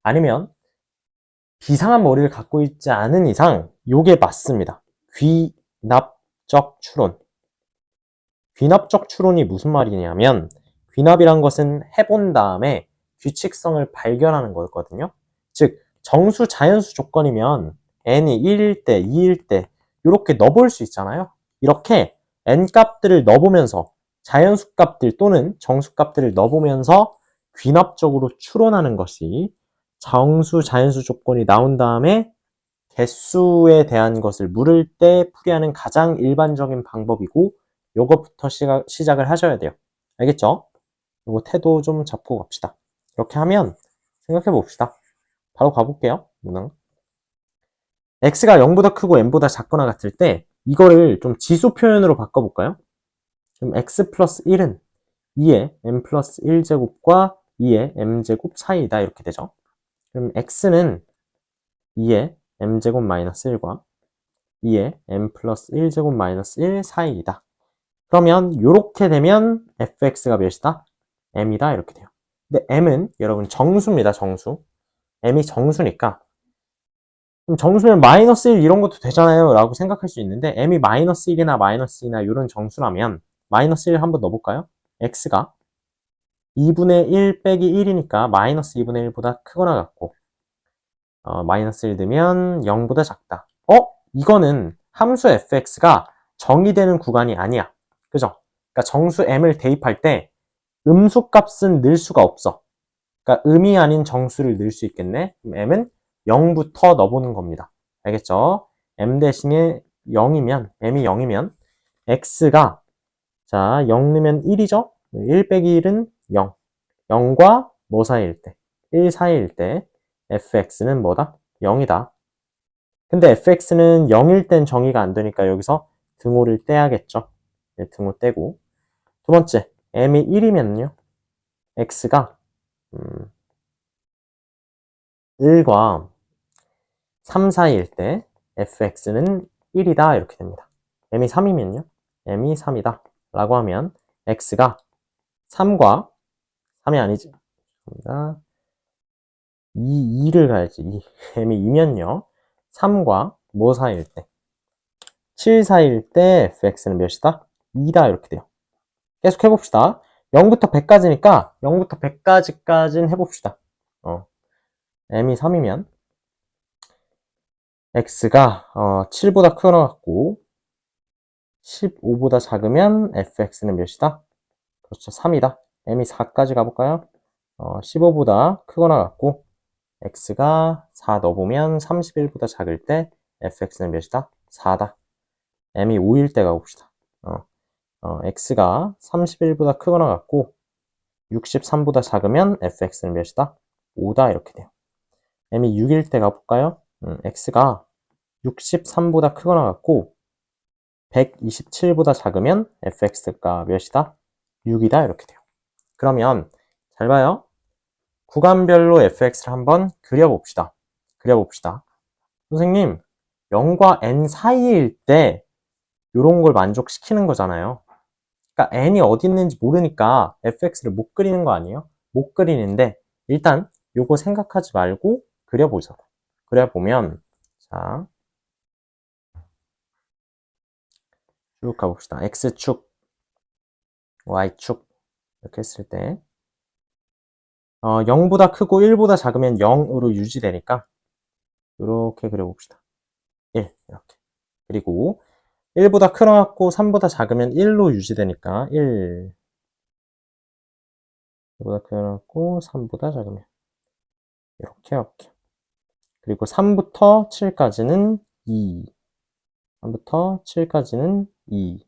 아니면 비상한 머리를 갖고 있지 않은 이상 요게 맞습니다. 귀납적 추론. 귀납적 추론이 무슨 말이냐면 귀납이란 것은 해본 다음에 규칙성을 발견하는 거거든요. 즉 정수 자연수 조건이면 n이 1일 때, 2일 때 이렇게 넣어볼 수 있잖아요. 이렇게 n 값들을 넣어보면서 자연수 값들 또는 정수 값들을 넣어보면서 귀납적으로 추론하는 것이 정수 자연수 조건이 나온 다음에 개수에 대한 것을 물을 때 풀이하는 가장 일반적인 방법이고 요것부터 시작을 하셔야 돼요. 알겠죠? 요거 태도 좀 잡고 갑시다. 이렇게 하면 생각해 봅시다. 바로 가볼게요. 문항. x가 0보다 크고 n보다 작거나 같을 때 이거를 좀 지수 표현으로 바꿔볼까요? 그럼 x 플러스 1은 2의 m 플러스 1제곱과 2의 m제곱 사이다. 이렇게 되죠. 그럼 x는 2의 m제곱 마이너스 1과 2의 m 플러스 1제곱 마이너스 1 사이이다. 그러면 이렇게 되면 fx가 몇이다? m이다. 이렇게 돼요. 근데 m은 여러분 정수입니다. 정수. m이 정수니까 그럼 정수면 마이너스 1 이런 것도 되잖아요 라고 생각할 수 있는데 m이 마이너스 1이나 마이너스 2나 이런 정수라면 마이너스 1 한번 넣어볼까요? x가 2분의 1 빼기 1이니까 마이너스 2분의 1보다 크거나 같고 마이너스 1 넣으면 0보다 작다. 이거는 함수 fx가 정의되는 구간이 아니야. 그죠? 그러니까 정수 m을 대입할 때 음수 값은 넣을 수가 없어. 그러니까 음이 아닌 정수를 넣을 수 있겠네. 그럼 m은 0부터 넣어보는 겁니다. 알겠죠? m 대신에 0이면 m이 0이면 x가 자 0 넣으면 1이죠? 1 빼기 1은 0. 0과 뭐 사이일 때? 1 사이일 때 fx는 뭐다? 0이다. 근데 fx는 0일 땐 정의가 안 되니까 여기서 등호를 떼야겠죠. 네, 등호 떼고. 두 번째, m이 1이면요. x가 1과 3 사이일 때 fx는 1이다 이렇게 됩니다. m이 3이면요. m이 3이다 라고 하면 x가 3과 3이 아니지. 2를 가야지. m이 2면요. 3과 뭐 사이일 때? 7 사이일 때 fx는 몇이다? 2다 이렇게 돼요. 계속 해봅시다. 0부터 100까지니까 0부터 100까지까지는 해봅시다. m이 3이면 x가 7보다 크거나 같고 15보다 작으면 fx는 몇이다? 그렇죠. 3이다. m이 4까지 가볼까요? 15보다 크거나 같고 x가 4 넣어보면 31보다 작을 때 fx는 몇이다? 4다. m이 5일 때 가봅시다. x가 31보다 크거나 같고 63보다 작으면 fx는 몇이다? 5다 이렇게 돼요. m이 6일 때 가볼까요? x가 63보다 크거나 같고 127보다 작으면 fx가 몇이다? 6이다 이렇게 돼요. 그러면 잘 봐요. 구간별로 fx를 한번 그려봅시다. 선생님, 0과 n 사이일 때 이런 걸 만족시키는 거잖아요. 그러니까 n이 어디 있는지 모르니까 fx를 못 그리는 거 아니에요? 못 그리는데 일단 요거 생각하지 말고 그려보자. 그려보면 자 쭉 가봅시다. x축, y축 이렇게 했을 때 0보다 크고 1보다 작으면 0으로 유지되니까 이렇게 그려봅시다. 1 이렇게. 그리고 1보다 크고 3보다 작으면 1로 유지되니까 1 1보다 크고 3보다 작으면 이렇게. 그리고 3부터 7까지는 2 3부터 7까지는 2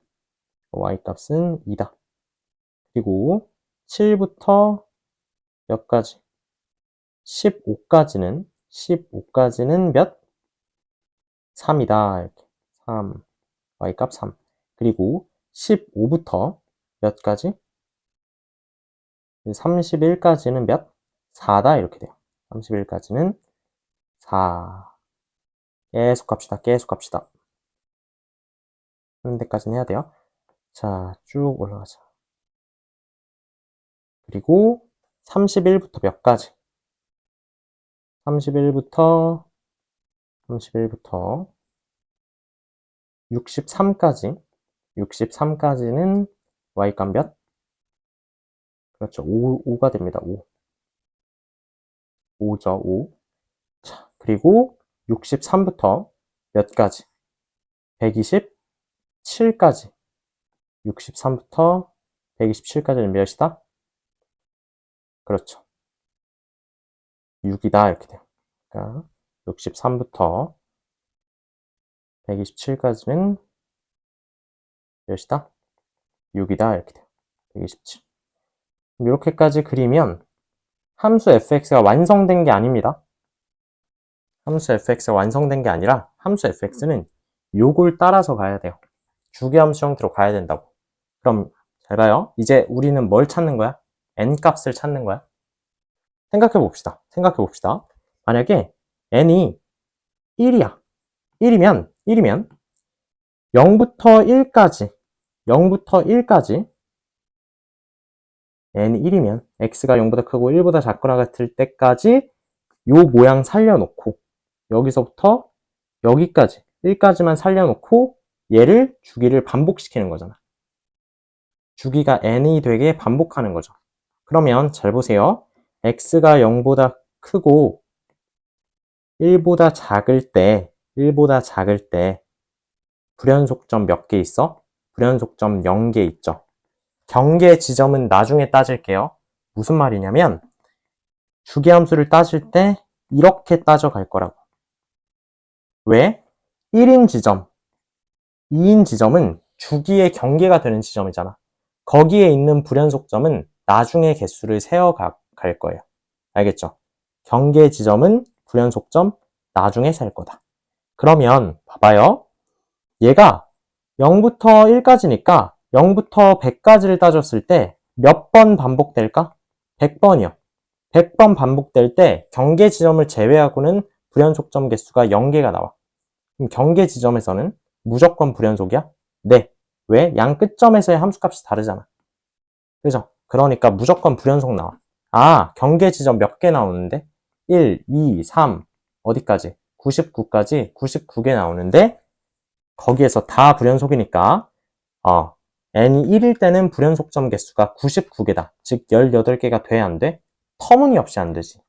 y값은 2다. 그리고 7부터 몇 가지? 15까지는 몇? 3이다. 이렇게. 3. y값 3. 그리고 15부터 몇 가지? 31까지는 몇? 4다. 이렇게 돼요. 31까지는 4. 계속 갑시다. 하는 데까지는 해야 돼요. 자, 쭉 올라가자. 그리고 31부터 몇 가지? 31부터 63까지는 y값 몇? 그렇죠. 5가 됩니다. 5죠. 5. 자, 그리고 63부터 몇 가지? 127까지. 63부터 127까지는 몇이다? 그렇죠. 6이다. 이렇게 돼요. 그러니까 63부터 127까지는 몇이다? 6이다. 이렇게 돼요. 127. 이렇게까지 그리면 함수 fx가 완성된 게 아닙니다. 함수 fx가 완성된 게 아니라 함수 fx는 요걸 따라서 가야 돼요. 주기함수 형태로 가야 된다고. 그럼 잘 봐요. 이제 우리는 뭘 찾는 거야? n 값을 찾는 거야. 생각해 봅시다. 만약에 n이 1이야. 1이면 0부터 1까지 n이 1이면 x가 0보다 크고 1보다 작거나 같을 때까지 요 모양 살려놓고 여기서부터 여기까지 1까지만 살려놓고 얘를 주기를 반복시키는 거잖아. 주기가 n이 되게 반복하는 거죠. 그러면 잘 보세요. x가 0보다 크고 1보다 작을 때 불연속점 몇 개 있어? 불연속점 0개 있죠. 경계 지점은 나중에 따질게요. 무슨 말이냐면 주기함수를 따질 때 이렇게 따져갈 거라고. 왜? 1인 지점, 2인 지점은 주기의 경계가 되는 지점이잖아. 거기에 있는 불연속점은 나중에 개수를 세어갈 거예요. 알겠죠? 경계 지점은 불연속점 나중에 셀 거다. 그러면 봐봐요. 얘가 0부터 1까지니까 0부터 100까지를 따졌을 때 몇 번 반복될까? 100번이요. 100번 반복될 때 경계 지점을 제외하고는 불연속점 개수가 0개가 나와. 그럼 경계 지점에서는 무조건 불연속이야? 네. 왜? 양 끝점에서의 함수값이 다르잖아. 그죠? 그러니까 무조건 불연속 나와. 아, 경계 지점 몇 개 나오는데? 1, 2, 3, 어디까지? 99까지 99개 나오는데 거기에서 다 불연속이니까 n이 1일 때는 불연속점 개수가 99개다. 즉 18개가 돼, 안 돼? 터무니없이 안 되지.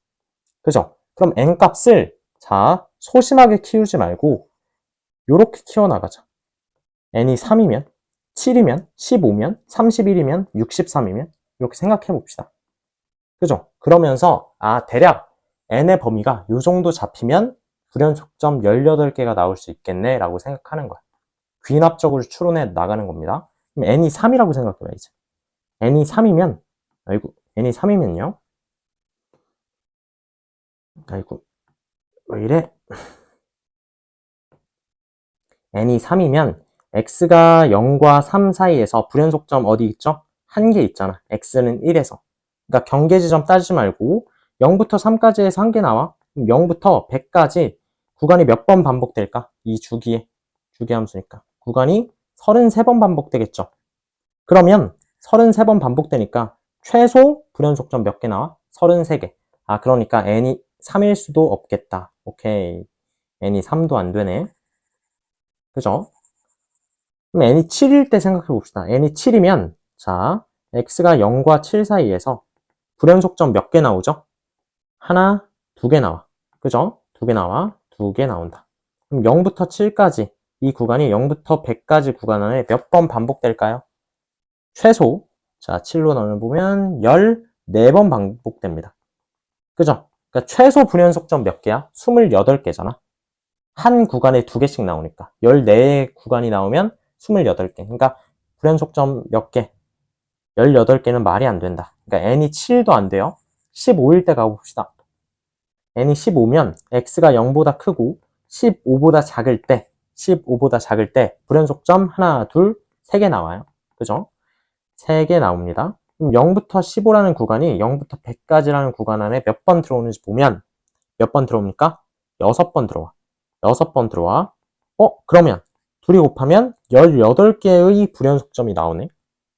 그죠? 그럼 n 값을 자 소심하게 키우지 말고 요렇게 키워나가자. n이 3이면 7이면 15면 31이면 63이면 이렇게 생각해 봅시다. 그죠? 그러면서 대략 n의 범위가 요 정도 잡히면 불연속점 18개가 나올 수 있겠네 라고 생각하는 거야. 귀납적으로 추론해 나가는 겁니다. 그럼 n이 3이라고 생각해봐 이제. n이 3이면 n이 3이면요. 왜 이래? n이 3이면 x가 0과 3 사이에서 불연속점 어디 있죠? 한 개 있잖아. x는 1에서. 그러니까 경계지점 따지지 말고 0부터 3까지에서 한 개 나와. 그럼 0부터 100까지 구간이 몇 번 반복될까? 이 주기 함수니까. 구간이 33번 반복되겠죠. 그러면 33번 반복되니까 최소 불연속점 몇 개 나와? 33개. 그러니까 n이 3일 수도 없겠다. 오케이. n이 3도 안 되네. 그죠? 그럼 n이 7일 때 생각해 봅시다. n이 7이면 자, x가 0과 7 사이에서 불연속점 몇 개 나오죠? 하나, 두 개 나와. 그죠? 두 개 나와. 두 개 나온다. 그럼 0부터 7까지 이 구간이 0부터 100까지 구간 안에 몇 번 반복될까요? 최소 자 7로 나눠보면 14번 반복됩니다. 그죠? 그러니까 최소 불연속점 몇 개야? 28개잖아. 한 구간에 두 개씩 나오니까 14 구간이 나오면 28개. 그러니까 불연속점 몇 개? 18개는 말이 안 된다. 그러니까 n이 7도 안 돼요. 15일 때 가봅시다. n이 15면 x가 0보다 크고 15보다 작을 때 불연속점 하나, 둘, 3개 나와요. 그죠? 3개 나옵니다. 그럼 0부터 15라는 구간이 0부터 100까지라는 구간 안에 몇 번 들어오는지 보면 몇 번 들어옵니까? 6번 들어와. 6번 들어와. 그러면 둘이 곱하면 18개의 불연속점이 나오네.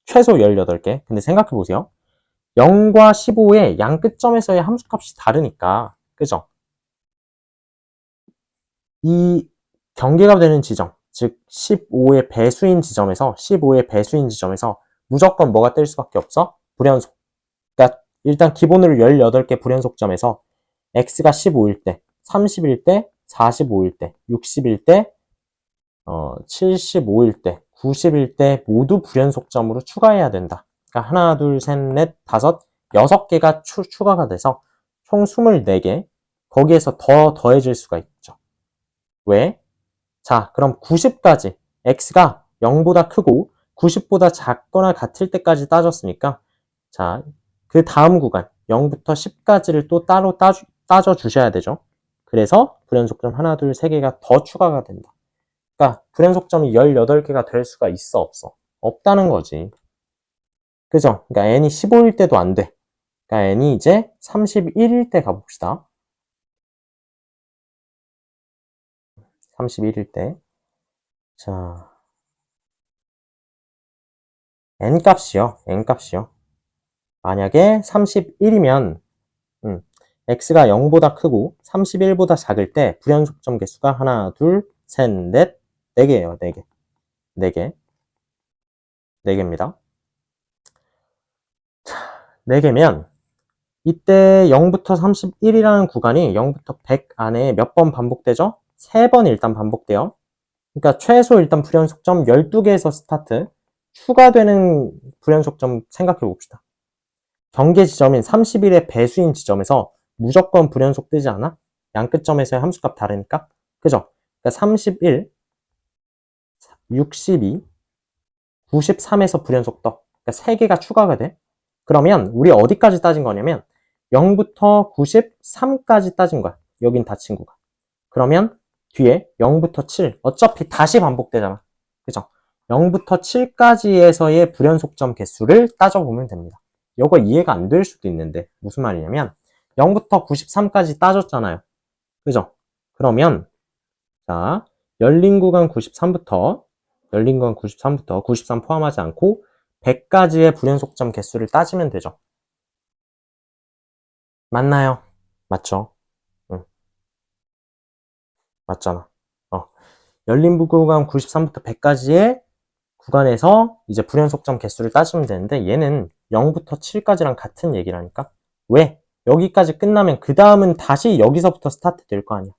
최소 18개. 근데 생각해보세요. 0과 15의 양 끝점에서의 함수값이 다르니까 그죠? 이 경계가 되는 지점, 즉 15의 배수인 지점에서 무조건 뭐가 뜰 수밖에 없어? 불연속. 그러니까 일단 기본으로 18개 불연속점에서 x가 15일 때, 30일 때, 45일 때, 60일 때, 75일 때, 90일 때 모두 불연속점으로 추가해야 된다. 그러니까 하나, 둘, 셋, 넷, 다섯, 6개가 추가가 돼서 총 24개, 거기에서 더 더해질 수가 있죠. 왜? 자, 그럼 90까지 x가 0보다 크고 90보다 작거나 같을 때까지 따졌으니까 자, 그 다음 구간 0부터 10까지를 또 따로 따져 주셔야 되죠. 그래서 불연속점 하나, 둘, 3개가 더 추가가 된다. 그러니까 불연속점이 18개가 될 수가 있어, 없어? 없다는 거지. 그죠? 그러니까 n이 15일 때도 안 돼. 그러니까 n이 이제 31일 때 가봅시다. 31일 때. 자, n값이요. 만약에 31이면 x가 0보다 크고 31보다 작을 때 불연속점 개수가 하나, 둘, 셋, 넷, 4개예요. 4개. 4개. 4개입니다. 자, 4개면 이때 0부터 31이라는 구간이 0부터 100 안에 몇 번 반복되죠? 3번 일단 반복돼요. 그러니까 최소 일단 불연속점 12개에서 스타트. 추가되는 불연속점 생각해 봅시다. 경계 지점인 31의 배수인 지점에서 무조건 불연속 뜨지 않아? 양끝점에서의 함수값 다르니까. 그죠? 그러니까 31, 62, 93에서 불연속 떠. 그러니까 3개가 추가가 돼. 그러면 우리 어디까지 따진 거냐면 0부터 93까지 따진 거야. 여긴 다 친구가. 그러면 뒤에 0부터 7. 어차피 다시 반복되잖아. 그죠? 0부터 7까지에서의 불연속점 개수를 따져보면 됩니다. 이거 이해가 안 될 수도 있는데 무슨 말이냐면 0부터 93까지 따졌잖아요. 그죠? 그러면 자, 열린 구간 93부터 93 포함하지 않고 100까지의 불연속점 개수를 따지면 되죠. 맞나요? 맞죠? 응, 맞잖아. 열린 구간 93부터 100까지의 구간에서 이제 불연속점 개수를 따지면 되는데 얘는 0부터 7까지랑 같은 얘기라니까? 왜? 여기까지 끝나면 그 다음은 다시 여기서부터 스타트 될 거 아니야.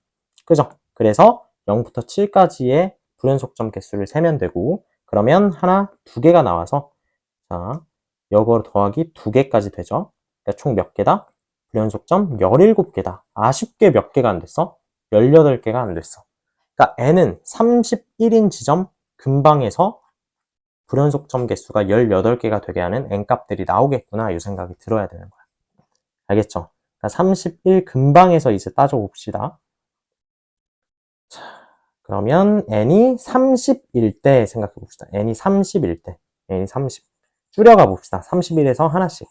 그죠? 그래서 0부터 7까지의 불연속점 개수를 세면 되고 그러면 하나, 두 개가 나와서 자, 요거 더하기 두 개까지 되죠? 그러니까 총 몇 개다? 불연속점 17개다. 아쉽게 몇 개가 안 됐어? 18개가 안 됐어. 그러니까 n은 31인 지점 근방에서 불연속점 개수가 18개가 되게 하는 n값들이 나오겠구나 이 생각이 들어야 되는 거야. 알겠죠? 그러니까 31 근방에서 이제 따져봅시다. 자, 그러면 n이 30일 때 생각해 봅시다. n이 30일 때. n이 30. 줄여가 봅시다. 31에서 하나씩.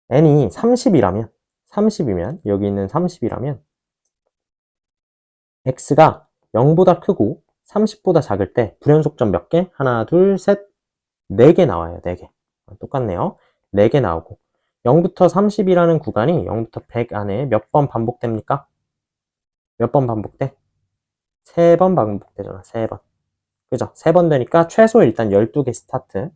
n이 30이면 여기 있는 30이라면 x가 0보다 크고 30보다 작을 때 불연속점 몇 개? 하나, 둘, 셋, 4개 나와요. 4개. 똑같네요. 4개 나오고 0부터 30이라는 구간이 0부터 100 안에 몇 번 반복됩니까? 몇 번 반복돼? 3번 반복되잖아. 3번. 그죠? 3번 되니까 최소 일단 12개 스타트.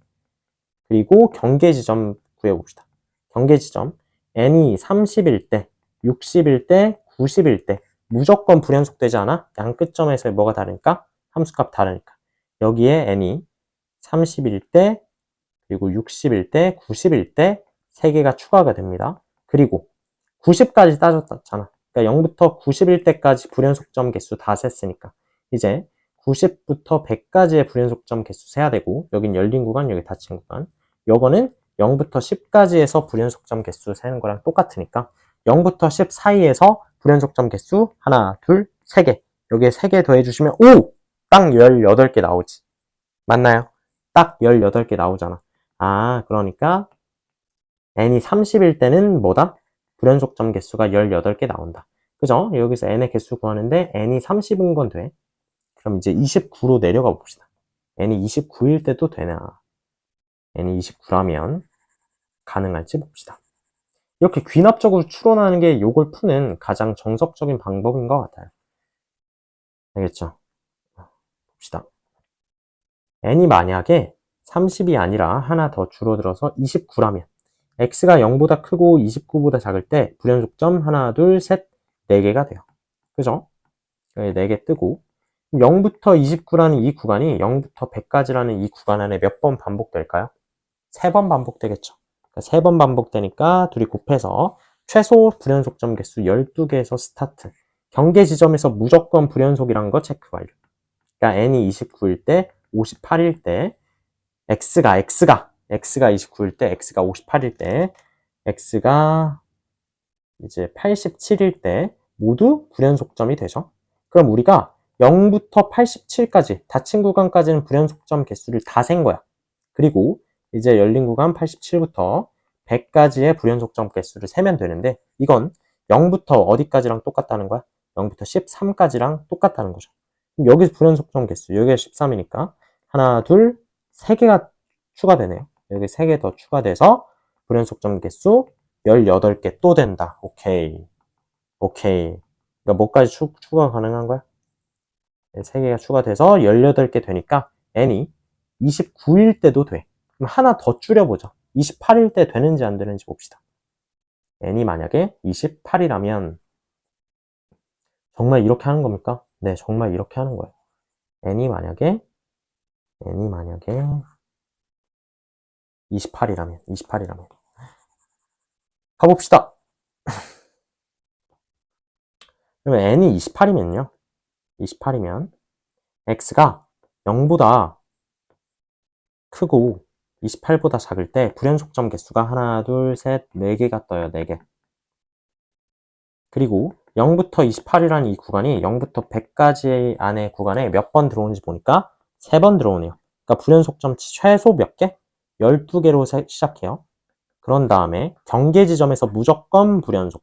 그리고 경계 지점 구해봅시다. 경계 지점 n이 30일 때, 60일 때, 90일 때 무조건 불연속되지 않아? 양 끝점에서 뭐가 다르니까? 함수값 다르니까. 여기에 n이 30일 때, 그리고 60일 때, 90일 때 3개가 추가가 됩니다. 그리고 90까지 따졌잖아. 그러니까 0부터 90일 때까지 불연속점 개수 다 셌으니까 이제 90부터 100까지의 불연속점 개수 세야 되고 여긴 열린 구간, 여기 닫힌 구간. 요거는 0부터 10까지에서 불연속점 개수 세는 거랑 똑같으니까 0부터 10 사이에서 불연속점 개수 하나, 둘, 3개. 여기에 3개 더해주시면 오! 딱 18개 나오지. 맞나요? 딱 18개 나오잖아. 아, 그러니까 n이 30일 때는 뭐다? 불연속점 개수가 18개 나온다. 그죠? 여기서 n의 개수 구하는데 n이 30인 건 돼. 그럼 이제 29로 내려가 봅시다. n이 29일 때도 되나? n이 29라면 가능할지 봅시다. 이렇게 귀납적으로 추론하는 게 요걸 푸는 가장 정석적인 방법인 것 같아요. 알겠죠? 봅시다. n이 만약에 30이 아니라 하나 더 줄어들어서 29라면 x가 0보다 크고 29보다 작을 때 불연속점 하나, 둘, 셋, 4개가 돼요. 그죠? 4개 뜨고 0부터 29라는 이 구간이 0부터 100까지라는 이 구간 안에 몇 번 반복될까요? 3번 반복되겠죠. 그러니까 3번 반복되니까 둘이 곱해서 최소 불연속점 개수 12개에서 스타트. 경계 지점에서 무조건 불연속이라는 거 체크 완료. 그러니까 n이 29일 때, 58일 때, x가 29일 때, x가 58일 때, x가 이제 87일 때 모두 불연속점이 되죠. 그럼 우리가 0부터 87까지 닫힌 구간까지는 불연속점 개수를 다 센 거야. 그리고 이제 열린 구간 87부터 100까지의 불연속점 개수를 세면 되는데 이건 0부터 어디까지랑 똑같다는 거야? 0부터 13까지랑 똑같다는 거죠. 그럼 여기서 불연속점 개수, 여기가 13이니까 하나, 둘, 3개가 추가되네요. 여기 3개 더 추가돼서 불연속점 개수 18개 또 된다. 오케이. 오케이. 그러니까 뭐까지 추가 가능한 거야? 3개가 추가돼서 18개 되니까 n이 29일 때도 돼. 그럼 하나 더 줄여보자. 28일 때 되는지 안 되는지 봅시다. n이 만약에 28이라면 정말 이렇게 하는 겁니까? 네, 정말 이렇게 하는 거예요. n이 만약에 28이라면 가봅시다. 그러면 n이 28이면 x가 0보다 크고 28보다 작을 때 불연속점 개수가 하나, 둘, 셋, 4개가 떠요. 4개. 그리고 0부터 28이라는 이 구간이 0부터 100까지 안에 구간에 몇 번 들어오는지 보니까 3번 들어오네요. 그러니까 불연속점 최소 몇 개? 12개로 시작해요. 그런 다음에 경계 지점에서 무조건 불연속.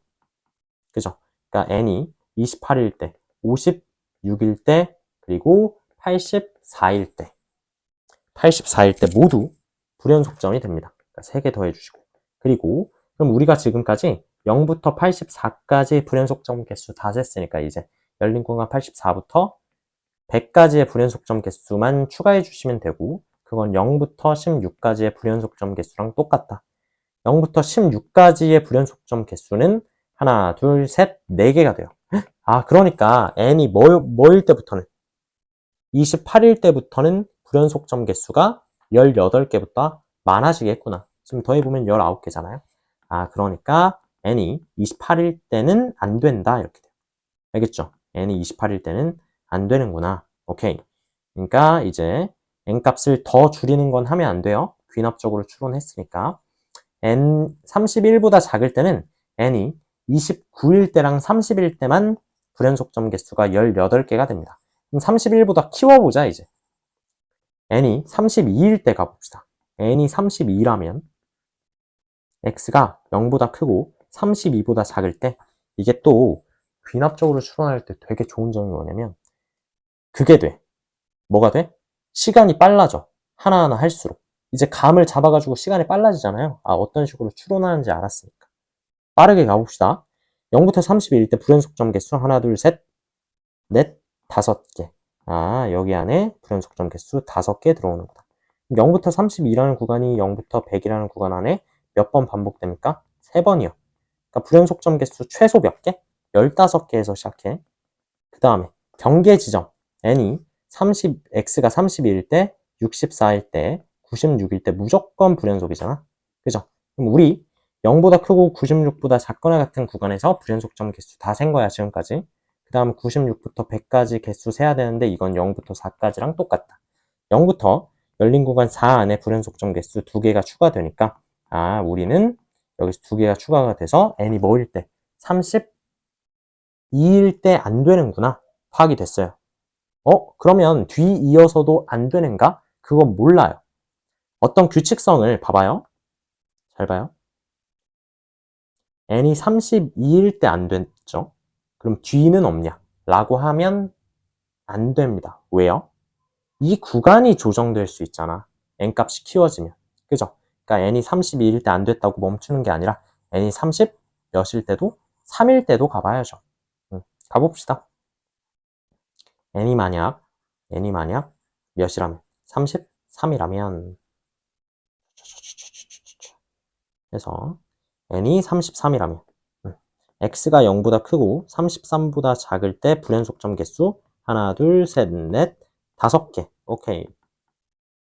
그죠? 그러니까 n이 28일 때, 56일 때, 그리고 84일 때. 84일 때 모두 불연속점이 됩니다. 그러니까 3개 더해주시고. 그리고 그럼 우리가 지금까지 0부터 84까지 불연속점 개수 다 셌으니까 이제 열린 공간 84부터 100까지의 불연속점 개수만 추가해 주시면 되고, 그건 0부터 16까지의 불연속점 개수랑 똑같다. 0부터 16까지의 불연속점 개수는 하나, 둘, 셋, 4개가 돼요. 아, 그러니까 n이 뭐일 때부터는 28일 때부터는 불연속점 개수가 18개부터 많아지겠구나. 지금 더해보면 19개잖아요. 아, 그러니까 n이 28일 때는 안 된다. 이렇게 돼요. 알겠죠? n이 28일 때는 안 되는구나. 오케이. 그러니까 이제 n 값을 더 줄이는 건 하면 안 돼요. 귀납적으로 추론했으니까. n 31보다 작을 때는 n이 29일 때랑 30일 때만 불연속점 개수가 18개가 됩니다. 그럼 31보다 키워보자, 이제. n이 32일 때 가봅시다. n이 32라면 x가 0보다 크고 32보다 작을 때, 이게 또 귀납적으로 추론할 때 되게 좋은 점이 뭐냐면 그게 돼. 뭐가 돼? 시간이 빨라져. 하나하나 할수록. 이제 감을 잡아가지고 시간이 빨라지잖아요. 아, 어떤 식으로 추론하는지 알았으니까. 빠르게 가봅시다. 0부터 32일 때 불연속점 개수 하나, 둘, 셋, 넷, 5개. 아, 여기 안에 불연속점 개수 5개 들어오는구나. 0부터 32라는 구간이 0부터 100이라는 구간 안에 몇 번 반복됩니까? 3번이요. 그러니까 불연속점 개수 최소 몇 개? 15개에서 시작해. 그 다음에 경계 지점 n이 x가 32일 때, 64일 때, 96일 때 무조건 불연속이잖아. 그죠? 그럼 우리 0보다 크고 96보다 작거나 같은 구간에서 불연속점 개수 다 센 거야, 지금까지. 그 다음 96부터 100까지 개수 세야 되는데 이건 0부터 4까지랑 똑같다. 0부터 열린 구간 4 안에 불연속점 개수 2개가 추가되니까, 아, 우리는 여기서 2개가 추가가 돼서 n이 뭐일 때? 32일 때 안 되는구나. 파악이 됐어요. 그러면 뒤 이어서도 안 되는가? 그건 몰라요. 어떤 규칙성을 봐봐요. 잘 봐요. n이 32일 때 안 됐죠? 그럼 뒤는 없냐? 라고 하면 안 됩니다. 왜요? 이 구간이 조정될 수 있잖아. n 값이 키워지면. 그죠? 그러니까 n이 32일 때 안 됐다고 멈추는 게 아니라 n이 30 몇일 때도 3일 때도 가봐야죠. 가봅시다. n이 만약 몇이라면 33이라면 그래서 n이 33이라면 x가 0보다 크고 33보다 작을 때 불연속점 개수 하나, 둘, 셋, 넷, 5개. 오케이.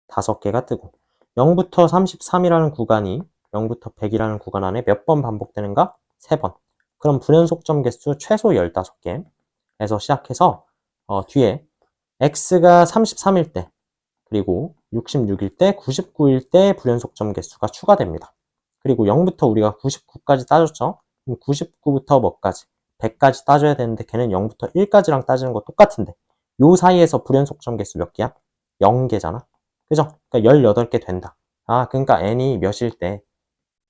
5개가 뜨고 0부터 33이라는 구간이 0부터 100이라는 구간 안에 몇 번 반복되는가? 3번. 그럼 불연속점 개수 최소 15개에서 시작해서 뒤에 x가 33일 때, 그리고 66일 때, 99일 때 불연속점 개수가 추가됩니다. 그리고 0부터 우리가 99까지 따졌죠? 그럼 99부터 뭐까지? 100까지 따져야 되는데 걔는 0부터 1까지랑 따지는 거 똑같은데 요 사이에서 불연속점 개수 몇 개야? 0개잖아. 그죠? 그러니까 18개 된다. 아, 그러니까 n이 몇일 때?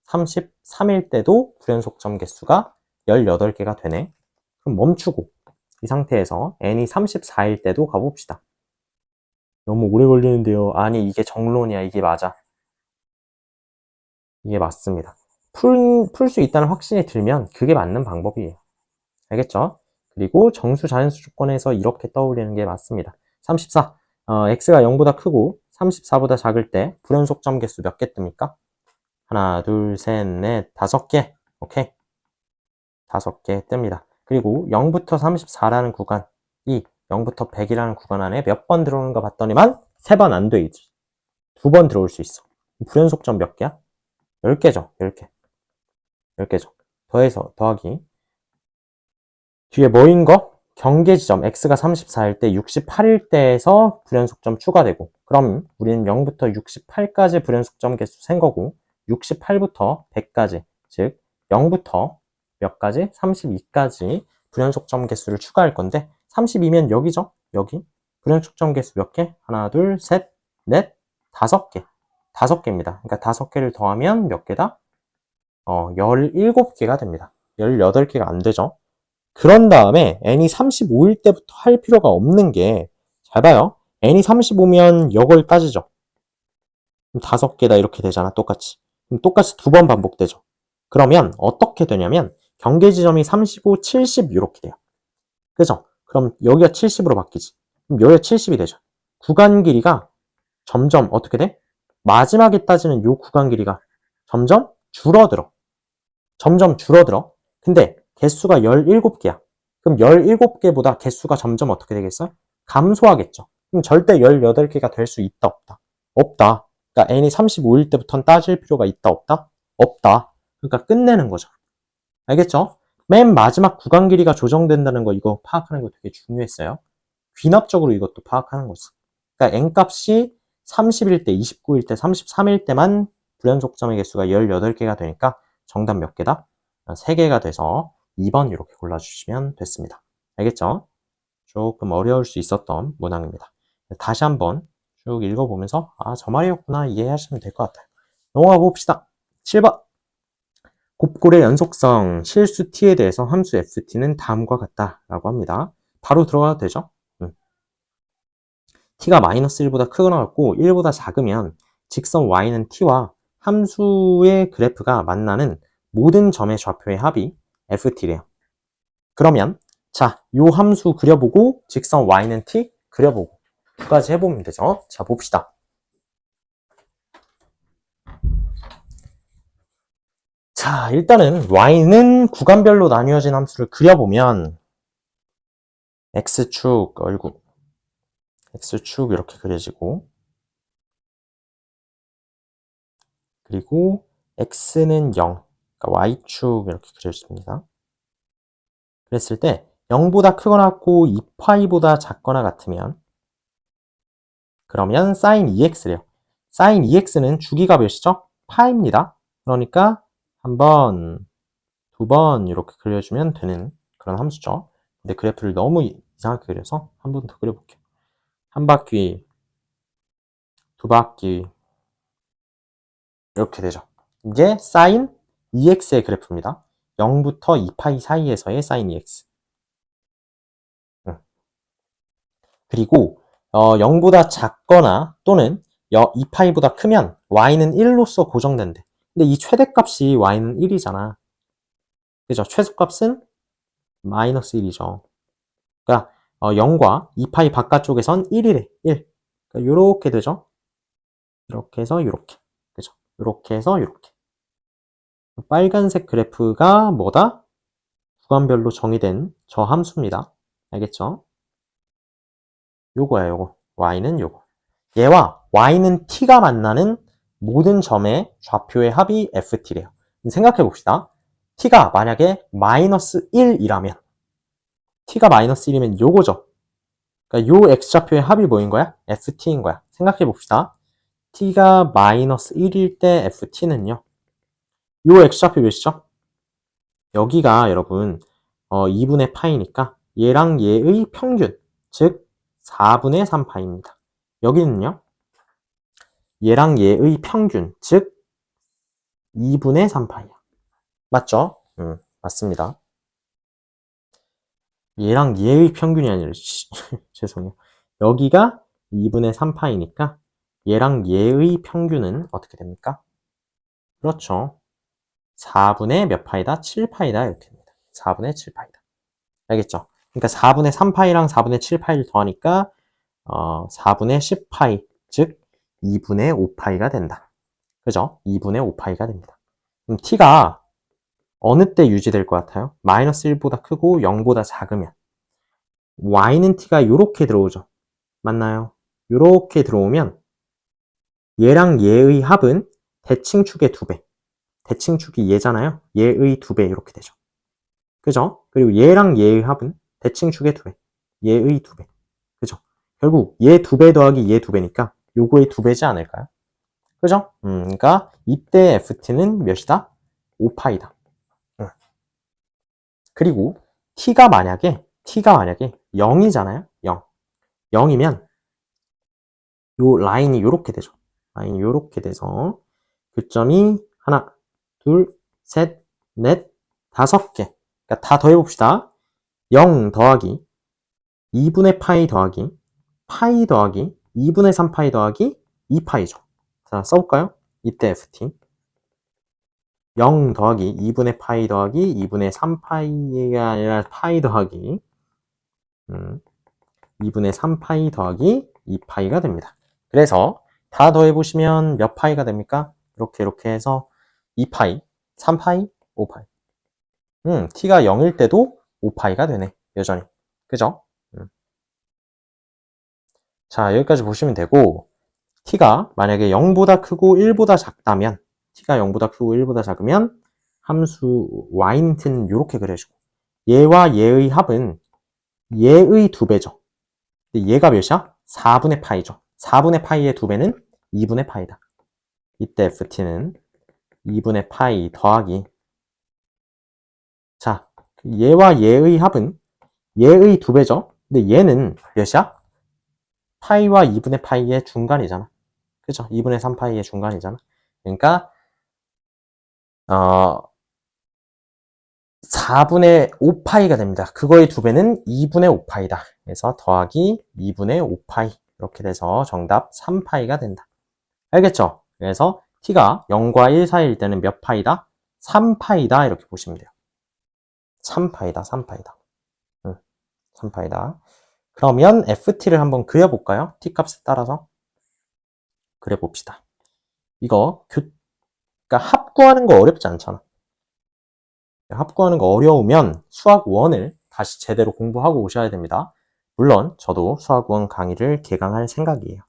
33일 때도 불연속점 개수가 18개가 되네. 그럼 멈추고 이 상태에서 n이 34일 때도 가봅시다. 너무 오래 걸리는데요. 아니, 이게 정론이야. 이게 맞아. 이게 맞습니다. 풀 수 있다는 확신이 들면 그게 맞는 방법이에요. 알겠죠? 그리고 정수 자연수 조건에서 이렇게 떠올리는 게 맞습니다. 34. x가 0보다 크고 34보다 작을 때 불연속점 개수 몇 개 뜹니까? 하나, 둘, 셋, 넷, 5개. 오케이. 5개 뜹니다. 그리고 0부터 34라는 구간이 0부터 100이라는 구간 안에 몇 번 들어오는가 봤더니만 3번 안 되지. 2번 들어올 수 있어. 불연속점 몇 개야? 10개죠. 10개. 10개죠. 더해서 더하기. 뒤에 뭐인 거? 경계 지점 x가 34일 때 68일 때에서 불연속점 추가되고, 그럼 우리는 0부터 68까지 불연속점 개수 센 거고, 68부터 100까지, 즉 0부터 몇 가지? 32까지 불연속점 개수를 추가할 건데, 32면 여기죠? 여기. 불연속점 개수 몇 개? 하나, 둘, 셋, 넷, 5개. 5개입니다. 그러니까 5개를 더하면 몇 개다? 17개가 됩니다. 18개가 안 되죠? 그런 다음에 n이 35일 때부터 할 필요가 없는 게, 잘 봐요. n이 35면 이걸 따지죠. 그럼 5개다 이렇게 되잖아, 똑같이. 그럼 똑같이 2번 반복되죠. 그러면 어떻게 되냐면 경계 지점이 35, 70 이렇게 돼요. 그죠? 그럼 여기가 70으로 바뀌지. 그럼 여기가 70이 되죠. 구간 길이가 점점 어떻게 돼? 마지막에 따지는 요 구간 길이가 점점 줄어들어. 점점 줄어들어. 근데 개수가 17개야. 그럼 17개보다 개수가 점점 어떻게 되겠어? 감소하겠죠. 그럼 절대 18개가 될 수 있다, 없다? 없다. 그러니까 n이 35일 때부터는 따질 필요가 있다, 없다? 없다. 그러니까 끝내는 거죠. 알겠죠? 맨 마지막 구간 길이가 조정된다는 거, 이거 파악하는 거 되게 중요했어요. 귀납적으로 이것도 파악하는 거지. 그러니까 n값이 30일 때, 29일 때, 33일 때만 불연속점의 개수가 18개가 되니까 정답 몇 개다? 3개가 돼서 2번 이렇게 골라주시면 됐습니다. 알겠죠? 조금 어려울 수 있었던 문항입니다. 다시 한번 쭉 읽어보면서 저 말이었구나 이해하시면 될 것 같아요. 넘어가 봅시다. 7번. 곱골의 연속성 실수 t에 대해서 함수 ft는 다음과 같다라고 합니다. 바로 들어가도 되죠? t가 마이너스 1보다 크거나 같고 1보다 작으면 직선 y는 t와 함수의 그래프가 만나는 모든 점의 좌표의 합이 ft래요. 그러면 자, 요 함수 그려보고 직선 y는 t 그려보고 까지 해보면 되죠. 자, 봅시다. 자, 일단은 y는 구간별로 나뉘어진 함수를 그려보면 x축, x축 이렇게 그려지고, 그리고 x는 0, 그러니까 y축 이렇게 그려집니다. 그랬을 때 0보다 크거나 같고 2파이보다 작거나 같으면, 그러면 sin 2x래요. sin 2x는 주기가 몇이죠? 파입니다. 그러니까 한 번, 두 번 이렇게 그려주면 되는 그런 함수죠. 근데 그래프를 너무 이상하게 그려서 한 번 더 그려볼게요. 한 바퀴, 두 바퀴 이렇게 되죠. 이게 sin 2x의 그래프입니다. 0부터 2파이 사이에서의 sin 2x. 그리고 0보다 작거나 또는 2파이보다 크면 y는 1로서 고정된대. 근데 이 최대값이 y는 1이잖아. 그죠? 최소값은 마이너스 1이죠. 그러니까 0과 2파이 바깥쪽에선 1이래. 1. 그러니까 요렇게 되죠. 이렇게 해서 요렇게. 그죠? 요렇게 해서 요렇게. 빨간색 그래프가 뭐다? 구간별로 정의된 저 함수입니다. 알겠죠? 요거야, 요거. y는 요거. 얘와 y는 t가 만나는 모든 점의 좌표의 합이 ft래요. 생각해 봅시다. t가 만약에 마이너스 1이라면, t가 마이너스 1이면 요거죠. 그러니까 요 x좌표의 합이 뭐인 거야? ft인 거야. 생각해 봅시다. t가 마이너스 1일 때 ft는요. 요 x좌표 몇이죠? 여기가 여러분 2분의 파이니까 얘랑 얘의 평균, 즉 4분의 3파입니다. 여기는요. 얘랑 얘의 평균, 즉 2분의 3파이야. 맞죠? 맞습니다. 얘랑 얘의 평균이 아니라 죄송해요. 여기가 2분의 3파이니까 얘랑 얘의 평균은 어떻게 됩니까? 그렇죠. 4분의 몇 파이다? 7파이다 이렇게 됩니다. 4분의 7파이다. 알겠죠? 그러니까 4분의 3파이랑 4분의 7파이를 더하니까 4분의 10파이, 즉 2분의 5파이가 된다. 그죠? 2분의 5파이가 됩니다. 그럼 t가 어느 때 유지될 것 같아요? 마이너스 1보다 크고 0보다 작으면. y는 t가 요렇게 들어오죠. 맞나요? 요렇게 들어오면 얘랑 얘의 합은 대칭축의 2배. 대칭축이 얘잖아요. 얘의 2배 이렇게 되죠. 그죠? 그리고 얘랑 얘의 합은 대칭축의 2배. 얘의 2배. 그죠? 결국 얘 2배 더하기 얘 2배니까 요거의 2배지 않을까요? 그죠? 그러니까 이때 ft는 몇이다? 5파이다. 그리고 t가 만약에 0이잖아요. 0. 0이면 요 라인이 요렇게 되죠. 라인이 요렇게 돼서 교점이 하나, 둘, 셋, 넷, 5개. 그러니까 다 더해봅시다. 0 더하기 2분의 파이 더하기 파이 더하기 2분의 3파이 더하기 2파이죠. 자, 써볼까요? 이때 ft 0 더하기 2분의 파이 더하기 2분의 3파이가 아니라 파이 더하기 2분의 3파이 더하기 2파이가 됩니다. 그래서 다 더해보시면 몇 파이가 됩니까? 이렇게 해서 2파이, 3파이, 5파이. t가 0일 때도 5파이가 되네, 여전히. 그죠? 자, 여기까지 보시면 되고, t가 만약에 0보다 크고 1보다 작다면, t가 0보다 크고 1보다 작으면 함수 y는 이렇게 그려주고, 얘와 얘의 합은 얘의 2배죠. 얘가 몇이야? 4분의 파이죠. 4분의 파이의 2배는 2분의 파이다. 이때 ft는 2분의 파이 더하기, 자, 얘와 얘의 합은 얘의 2배죠. 근데 얘는 몇이야? 파이와 2분의 파이의 중간이잖아. 그죠? 2분의 3파이의 중간이잖아. 그러니까 4분의 5파이가 됩니다. 그거의 2배는 2분의 5파이다. 그래서 더하기 2분의 5파이 이렇게 돼서 정답 3파이가 된다. 알겠죠? 그래서 t가 0과 1 사이일 때는 몇 파이다? 3파이다 이렇게 보시면 돼요. 3파이다. 3파이다. 3파이다. 그러면 ft를 한번 그려볼까요? t값에 따라서 그려봅시다. 이거 그러니까 합구하는 거 어렵지 않잖아. 합구하는 거 어려우면 수학 1을 다시 제대로 공부하고 오셔야 됩니다. 물론 저도 수학 1 강의를 개강할 생각이에요.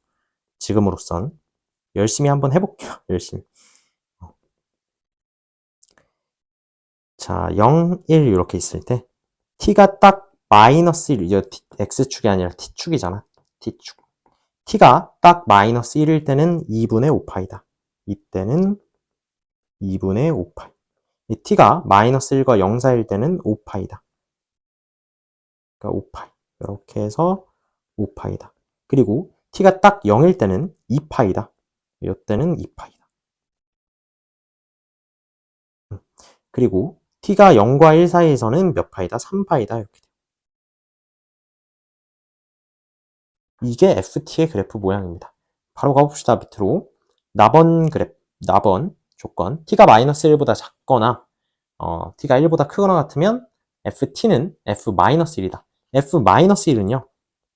지금으로선 열심히 한번 해볼게요. 열심히. 자, 0, 1 이렇게 있을 때 t가 딱 마이너스 1, 이거 x축이 아니라 t축이잖아. t축. t가 딱 마이너스 1일 때는 2분의 5파이다. 이때는 2분의 5파이. 이 t가 마이너스 1과 0 사이일 때는 5파이다. 그러니까 5파이. 이렇게 해서 5파이다. 그리고 t가 딱 0일 때는 2파이다. 이때는 2파이다. 그리고 t가 0과 1 사이에서는 몇 파이다? 3파이다. 이렇게 돼요. 이게 ft의 그래프 모양입니다. 바로 가봅시다. 밑으로. 나번 조건. t가 마이너스 1보다 작거나 t가 1보다 크거나 같으면 ft는 f-1이다. f-1은요.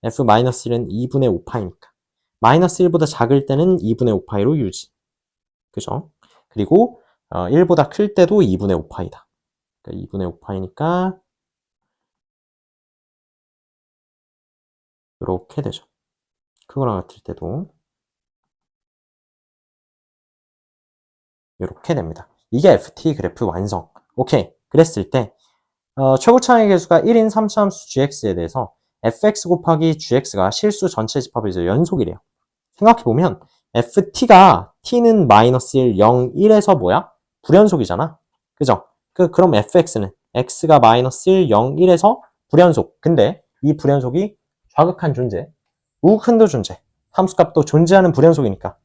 f-1은 2분의 5파이니까. 마이너스 1보다 작을 때는 2분의 5파이로 유지. 그죠? 그리고 1보다 클 때도 2분의 5파이다. 그러니까 2분의 5파이니까 이렇게 되죠. 크거나 같을 때도 이렇게 됩니다. 이게 ft 그래프 완성. 오케이. 그랬을 때 최고 차항의 개수가 1인 3차함수 gx에 대해서 fx 곱하기 gx가 실수 전체 집합에서 연속이래요. 생각해보면 ft가 t는 마이너스 1, 0, 1에서 뭐야? 불연속이잖아. 그죠? 그럼 fx는 x가 마이너스 1, 0, 1에서 불연속. 근데 이 불연속이 좌극한 존재, 우극한도 존재, 함수값도 존재하는 불연속이니까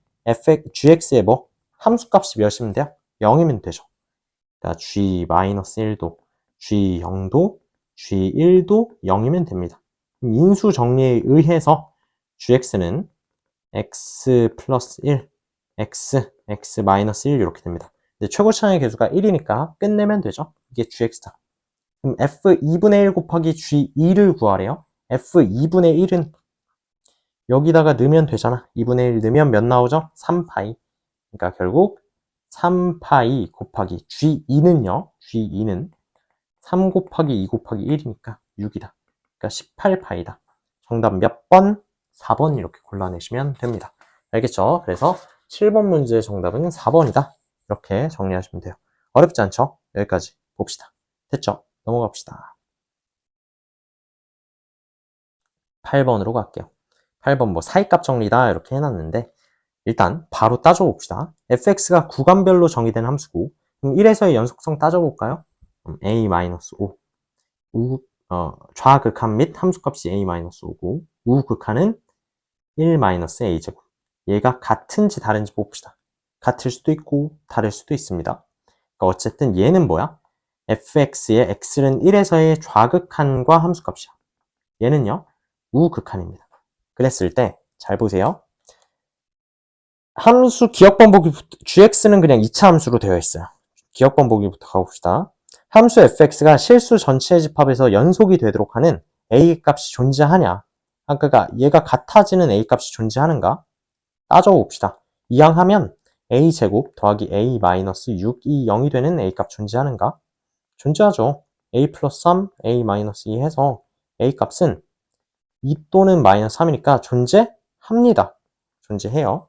gx의 뭐? 함수값이 몇이면 돼요? 0이면 되죠. 그러니까 g-1도, g0도, g1도 0이면 됩니다. 인수 정리에 의해서 gx는 x 플러스 1, x 마이너스 1 이렇게 됩니다. 최고 차항의 개수가 1이니까 끝내면 되죠. 이게 gx다. 그럼 f2분의 1 곱하기 g2를 구하래요. f2분의 1은 여기다가 넣으면 되잖아. 2분의 1 넣으면 몇 나오죠? 3파이. 그러니까 결국 3파이 곱하기 G2는요. G2는 3 곱하기 2 곱하기 1이니까 6이다. 그러니까 18파이다. 정답 몇 번? 4번 이렇게 골라내시면 됩니다. 알겠죠? 그래서 7번 문제의 정답은 4번이다. 이렇게 정리하시면 돼요. 어렵지 않죠? 여기까지 봅시다. 됐죠? 넘어갑시다. 8번으로 갈게요. 8번 뭐 사이값 정리다 이렇게 해놨는데 일단 바로 따져봅시다. fx가 구간별로 정의된 함수고 그럼 1에서의 연속성 따져볼까요? a-5 좌극한 및 함수값이 a-5고 우극한은 1-a제곱. 얘가 같은지 다른지 봅시다. 같을 수도 있고 다를 수도 있습니다. 그러니까 어쨌든 얘는 뭐야? fx의 x는 1에서의 좌극한과 함수값이야. 얘는요 우극한입니다. 그랬을 때 잘 보세요. 함수 기억 번복이 gx는 그냥 2차 함수로 되어 있어요. 기억 번복이부터 가봅시다. 함수 fx가 실수 전체의 집합에서 연속이 되도록 하는 a 값이 존재하냐? 그러니까 얘가 같아지는 a 값이 존재하는가? 따져봅시다. 이항하면 a제곱 더하기 a-6이 0이 되는 a 값 존재하는가? 존재하죠. a 플러스 3, a-2 해서 a 값은 2 또는 마이너스 3이니까 존재합니다. 존재해요.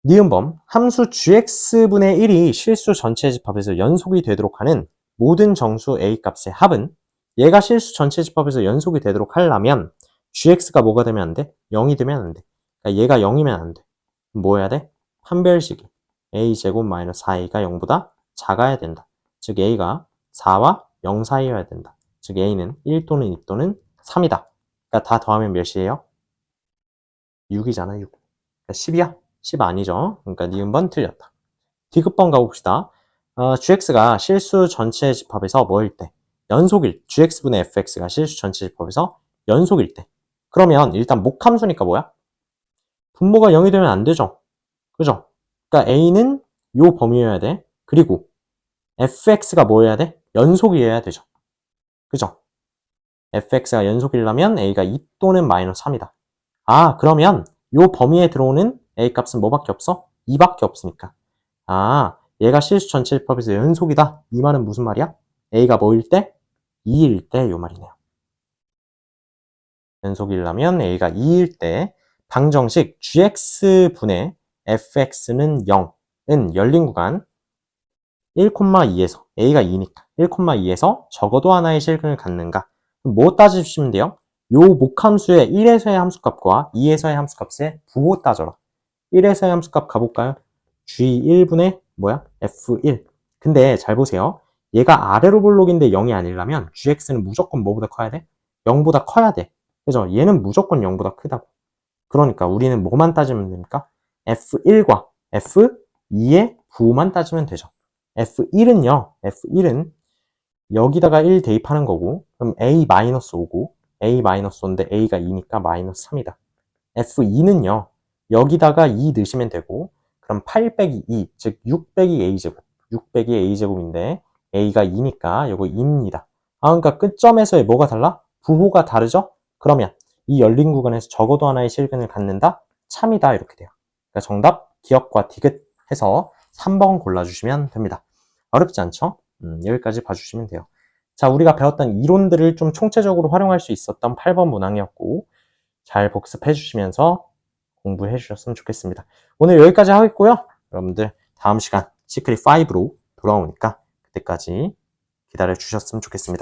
니은범, 함수 gx분의 1이 실수 전체 집합에서 연속이 되도록 하는 모든 정수 a 값의 합은 얘가 실수 전체 집합에서 연속이 되도록 하려면 gx가 뭐가 되면 안 돼? 0이 되면 안 돼. 그러니까 얘가 0이면 안 돼. 뭐 해야 돼? 판별식이 a제곱 마이너스 4a가 0보다 작아야 된다. 즉 a가 4와 0 사이여야 된다. 즉 a는 1 또는 2 또는 3이다. 그러니까 다 더하면 몇이에요? 6이잖아, 6. 그러니까 10이야? 10 아니죠. 그러니까 니은번 틀렸다. 디귿번 가봅시다. gx가 실수 전체 집합에서 뭐일 때? 연속일, gx분의 fx가 실수 전체 집합에서 연속일 때. 그러면 일단 목함수니까 뭐야? 분모가 0이 되면 안 되죠. 그죠? 그러니까 a는 요 범위여야 돼. 그리고 fx가 뭐여야 돼? 연속이어야 되죠. 그죠? fx가 연속이려면 a가 2 또는 마이너스 3이다. 아, 그러면 요 범위에 들어오는 a 값은 뭐밖에 없어? 2밖에 없으니까. 아, 얘가 실수 전체 집합에서 연속이다. 이 말은 무슨 말이야? a가 뭐일 때? 2일 때 요 말이네요. 연속이려면 a가 2일 때 방정식 gx분의 fx는 0은 열린 구간 1,2에서 a가 2니까 1,2에서 적어도 하나의 실근을 갖는가? 뭐 따지시면 돼요? 요 목함수의 1에서의 함수값과 2에서의 함수값의 부호 따져라. 1에서의 함수값 가볼까요? G1분의 뭐야? F1. 근데 잘 보세요. 얘가 아래로 볼록인데 0이 아니려면 Gx는 무조건 뭐보다 커야 돼? 0보다 커야 돼. 그죠? 얘는 무조건 0보다 크다고. 그러니까 우리는 뭐만 따지면 됩니까? F1과 F2의 부호만 따지면 되죠. F1은 여기다가 1 대입하는 거고, 그럼 A-5고, A-5인데 A가 2니까 마이너스 3이다. F2는요, 여기다가 2 넣으시면 되고, 그럼 8 빼기 2, 즉 6 빼기 A제곱, 6 빼기 A제곱인데, A가 2니까 요거 2입니다. 그러니까 끝점에서의 뭐가 달라? 부호가 다르죠? 그러면 이 열린 구간에서 적어도 하나의 실근을 갖는다? 참이다. 이렇게 돼요. 그러니까 정답, 기억과 디귿 해서 3번 골라주시면 됩니다. 어렵지 않죠? 여기까지 봐주시면 돼요. 자, 우리가 배웠던 이론들을 좀 총체적으로 활용할 수 있었던 8번 문항이었고, 잘 복습해 주시면서 공부해 주셨으면 좋겠습니다. 오늘 여기까지 하겠고요. 여러분들 다음 시간 시크릿 5로 돌아오니까 그때까지 기다려 주셨으면 좋겠습니다.